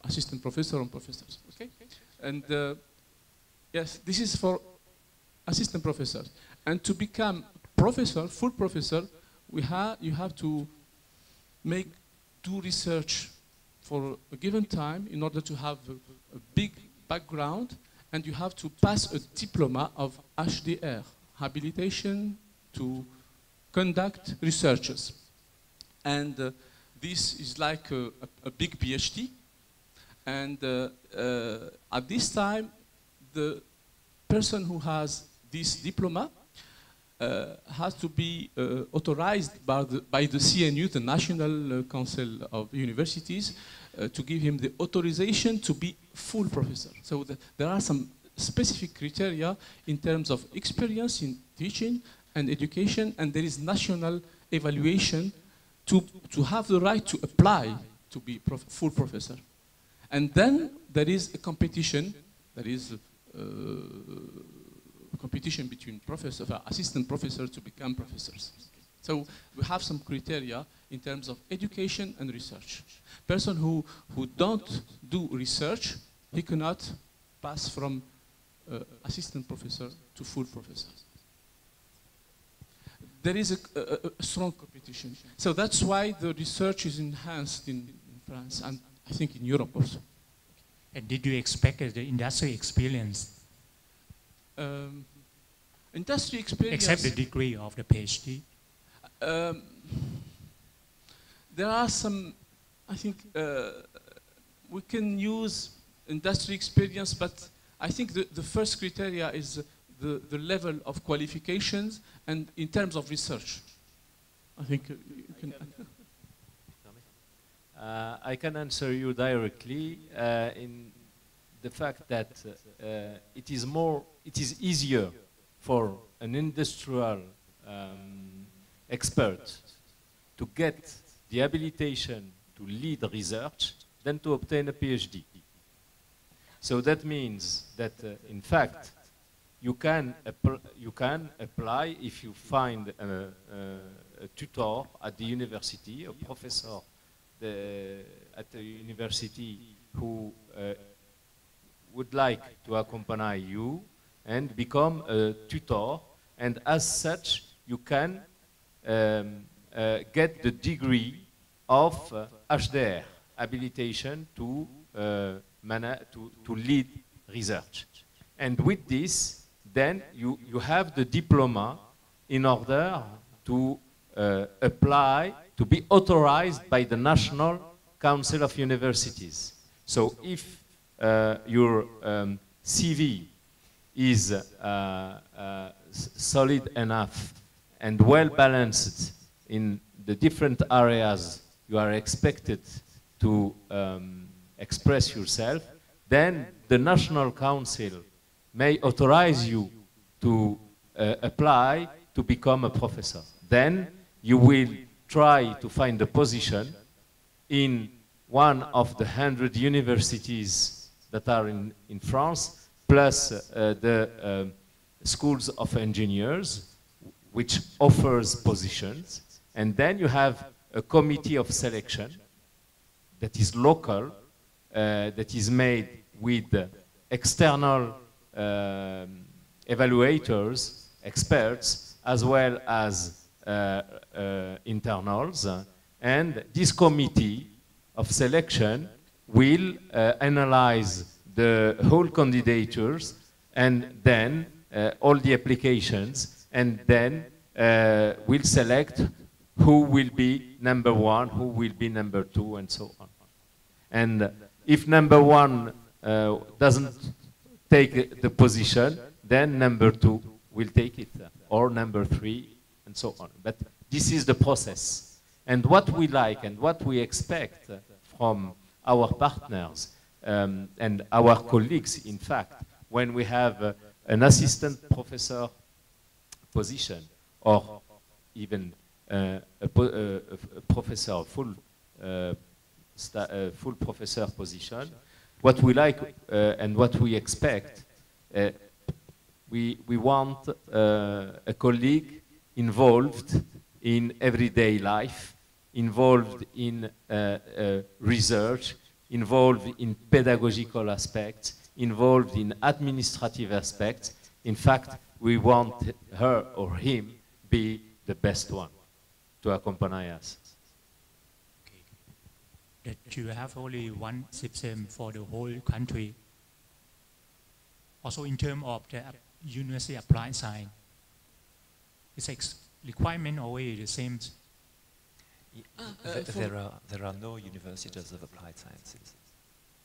assistant professor and professors. Okay, and yes, this is for assistant professors. And to become professor, full professor, you have to do research for a given time in order to have a big background, and you have to pass a diploma of HDR, habilitation to conduct researches. And this is like a big PhD. And at this time, the person who has this diploma has to be authorized by the CNU, the National Council of Universities, to give him the authorization to be full professor. So there are some specific criteria in terms of experience in teaching and education, and there is national evaluation to have the right to apply to be full professor. And then there is a competition, there is competition between assistant professors to become professors. So we have some criteria in terms of education and research. Person who don't do research, he cannot pass from assistant professor to full professor. There is a strong competition. So that's why the research is enhanced in France, and I think in Europe also. And did you expect the industry experience? Industry experience. Except the degree of the PhD? There are some, I think, we can use industry experience, but I think the first criteria is the level of qualifications and in terms of research. I think you can. I can answer you directly in the fact that it is easier for an industrial expert to get the habilitation to lead research than to obtain a PhD. So that means that, in fact, you can apply if you find a tutor at the university, a professor at the university who would like to accompany you and become a tutor, and as such you can get the degree of HDR, habilitation to lead research. And with this, then you have the diploma in order to apply, to be authorized by the National Council of Universities. So if your CV is solid enough and well balanced in the different areas you are expected to express yourself, then the National Council may authorize you to apply to become a professor. Then you will try to find a position in one of the 100 universities that are in France, plus the schools of engineers, which offers positions. And then you have a committee of selection that is local, that is made with external evaluators, experts, as well as internals. And this committee of selection will analyze the whole candidatures and then all the applications, and then will select who will be number one, who will be number two, and so on. And if number one doesn't take the position, then number two will take it, or number three, and so on. But this is the process. And what we like and what we expect from our partners and our colleagues, in fact, when we have an assistant professor position, or even a professor, full professor position, what we like and what we expect, we want a colleague involved in everyday life, involved in research, involved in pedagogical aspects, involved in administrative aspects. In fact, we want her or him be the best one to accompany us. That you have only one system for the whole country. Also in terms of the university applied science, it's requirement always the same. There are no universities of applied sciences.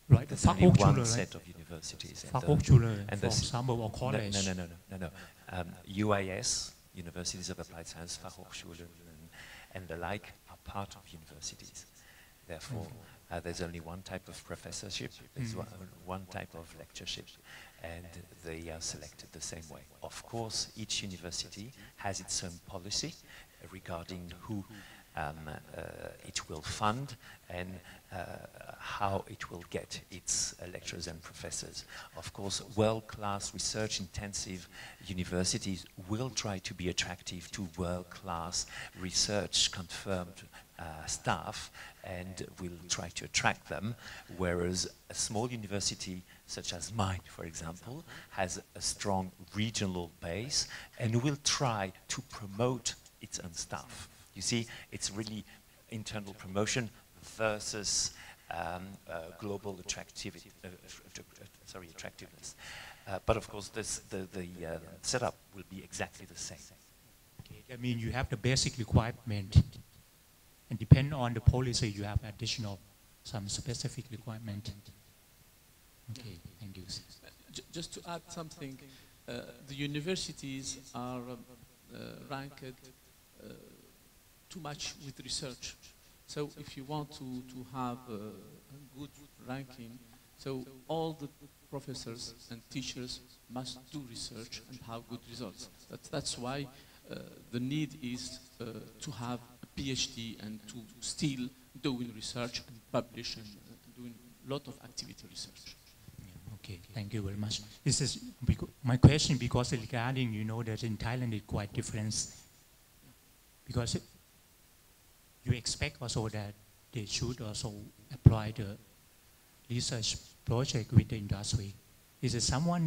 Right, There's only one set of universities. And for example, or college. No. UIS, Universities of Applied Science, Fachhochschulen, and the like are part of universities. Therefore, there's only one type of professorship, there's one type of lectureship, and they are selected the same way. Of course, each university has its own policy regarding who it will fund and how it will get its lecturers and professors. Of course, world-class research-intensive universities will try to be attractive to world-class research-confirmed staff, and will try to attract them, whereas a small university such as mine, for example, has a strong regional base and will try to promote its own staff. You see, it's really internal promotion versus global attractivity, attractiveness. But of course, the setup will be exactly the same. Okay, that means you have the basic requirement, and depend on the policy, you have additional, some specific requirement. Okay, thank you. Just to add something, the universities are ranked too much with research. So if you want to have a good ranking, so all the professors and teachers must do research and have good results. That's why the need is to have a PhD and to still doing research and publish and doing a lot of activity research. Okay, thank you very much. This is My question, because regarding, you know, that in Thailand it's quite different, because you expect also that they should also apply the research project with the industry. Is it someone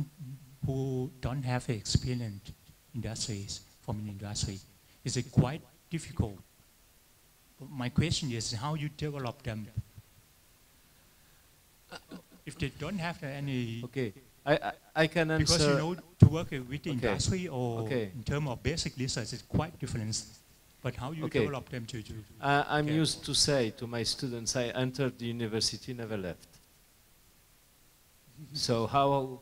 who don't have experience industries from an industry? Is it quite difficult? My question is how you develop them. If they don't have any... Okay, I can answer... Because you know, to work with the industry or in terms of basic research is quite different. But how you develop them to... I'm used to say to my students, I entered the university, never left. So how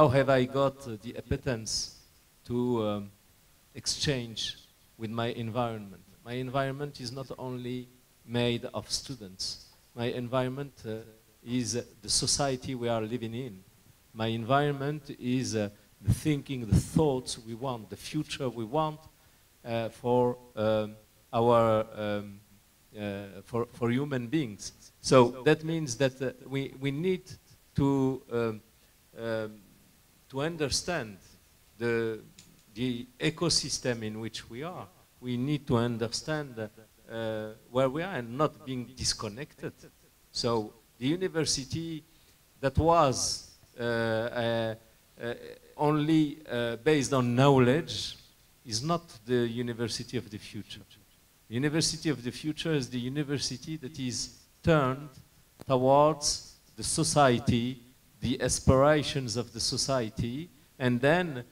have I got the appetence to exchange with my environment? My environment is not only made of students. My environment is the society we are living in. My environment is the thinking, the thoughts we want, the future we want for human beings. So that means that we need to understand the ecosystem in which we are. We need to understand where we are and not being disconnected. So the university that was only based on knowledge is not the university of the future. The university of the future is the university that is turned towards the society, the aspirations of the society, and then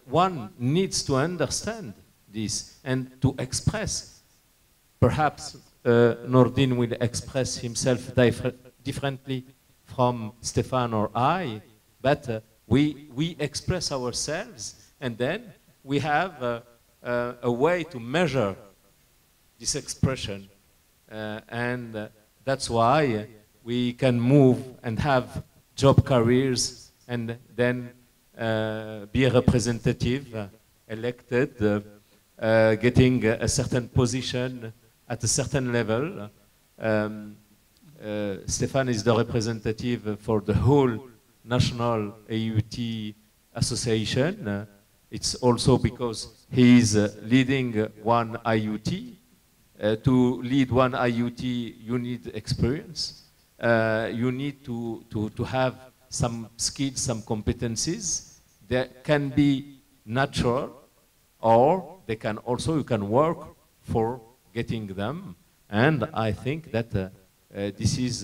one needs to understand this and to express. Perhaps Nordin will express himself differently from Stefan or I, but we express ourselves, and then we have a way to measure this expression, and that's why we can move and have job careers and then be representative, elected, getting a certain position at a certain level. Stefan is the representative for the whole National AUT Association. It's also because he is leading one IUT. To lead one IUT, you need experience. You need to have some skills, some competencies that can be natural, or they can also, you can work for getting them. And I think that this is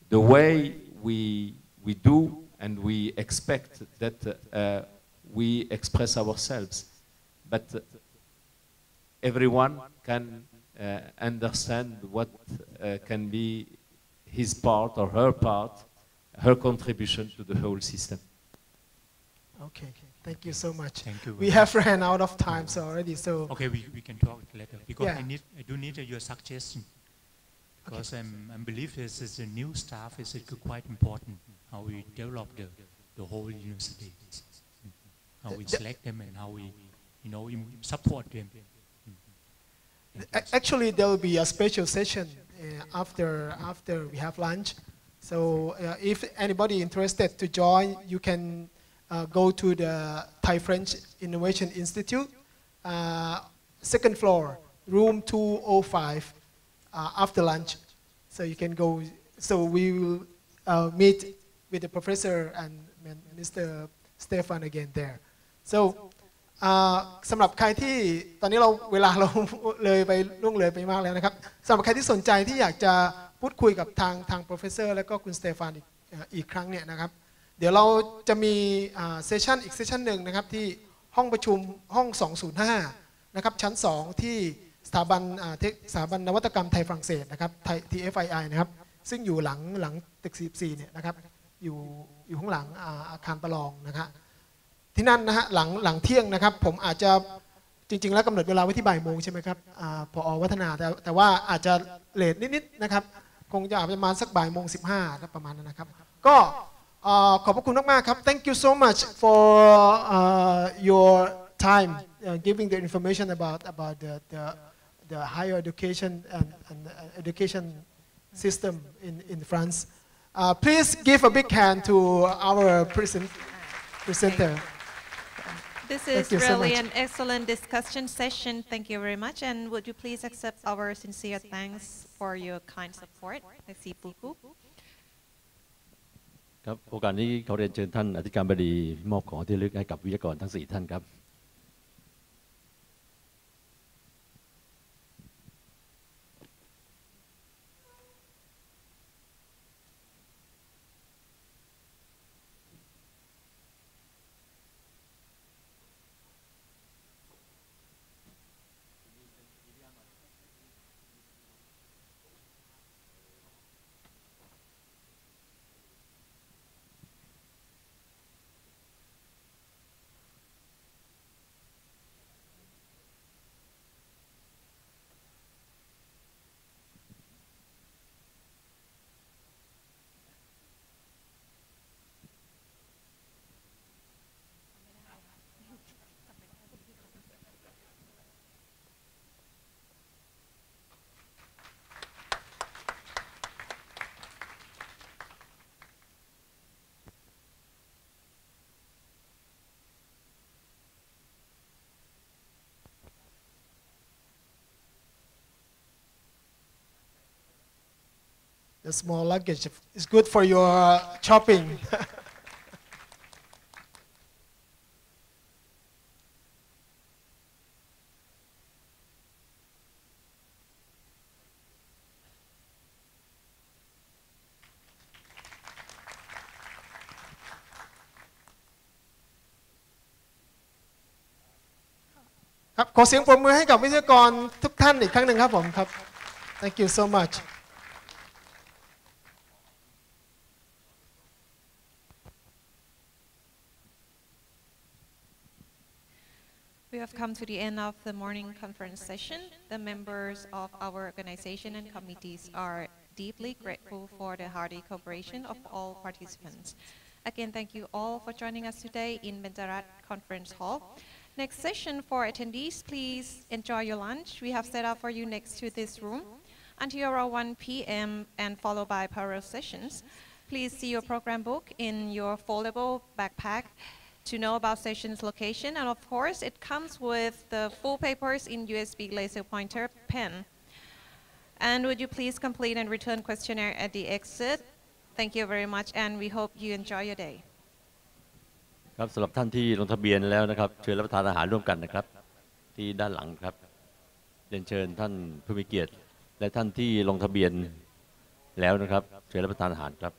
the way we do, and we expect that we express ourselves. But everyone can understand what can be his part or her part, her contribution to the whole system. Okay, thank you so much. Thank you. We have ran out of time already, so... Okay, we can talk later, because Yeah. I do need your suggestion. Because I believe this is a new staff is quite important, how we develop the whole university. How we select them and how we, you know, support them. Actually, there will be a special session after we have lunch. So if anybody interested to join, you can go to the Thai French Innovation Institute, second floor, room 205, after lunch. So you can go. So we will meet with the professor and Mr. Stefan again there. So สำหรับใครที่ตอนนี้เวลาเราเลยไปล่วงเลยไปมากแล้วนะครับสำหรับใครที่สนใจที่อยากจะพูดคุยกับทาง professor และก็คุณสเตฟานอีกครั้งเนี่ยนะครับเดี๋ยวเราจะมีเซสชันอีกเซสชันหนึ่งนะครับที่ห้องประชุมห้อง 205 นะครับชั้น 2 ที่สถาบันนวัตกรรมไทยฝรั่งเศสนะครับ TFII นะครับซึ่งอยู่หลังตึก 44 เนี่ยนะครับอยู่ข้างหลังอาคารประลองนะครับที่นั่นนะฮะหลังเที่ยงนะครับผมอาจจะจริงๆแล้วกำหนดเวลาไว้ที่บ่ายโมงใช่ไหมครับผอ.วัฒนาแต่ว่าอาจจะเลทนิดๆนะครับคงจะประมาณสักบ่ายโมง 15ประมาณนั้นนะครับก็ขอบพระคุณมากๆครับ Thank you so much for your time giving the information about the higher education and education system in France. Please give a big hand to our presenter. This is Thank you so really much. an excellent discussion session. Thank you very much. And would you please accept our sincere thanks for your kind support. Merci beaucoup. ครับโอกาสนี้ขอเรียนเชิญท่านอธิการบดีมอบของที่ระลึกให้กับวิทยากรทั้ง4ท่านครับThe small luggage is good for your shopping. ครับขอเสียงปรบมือให้กับวิทยากรทุกท่านอีกครั้งหนึ่งครับผมครับ Thank you so much. We have come to the end of the morning conference session. The members of our organization and committees are deeply grateful for the hearty cooperation of all participants. Again, thank you all for joining us today in Benjarat Conference Hall. Next session for attendees, please enjoy your lunch. We have set up for you next to this room until around 1 p.m. and followed by parallel sessions. Please see your program book in your foldable backpack to know about session's location, and of course it comes with the full papers in USB laser pointer pen. And would you please complete and return questionnaire at the exit? Thank you very much, and we hope you enjoy your day. ครับสำหรับท่านที่ลงทะเบียนแล้วนะครับเชิญรับประทานอาหารร่วมกันนะครับที่ด้านหลังครับเรียนเชิญท่านผู้มีเกียรติและท่านที่ลงทะเบียนแล้วนะครับเชิญรับประทานอาหารครับ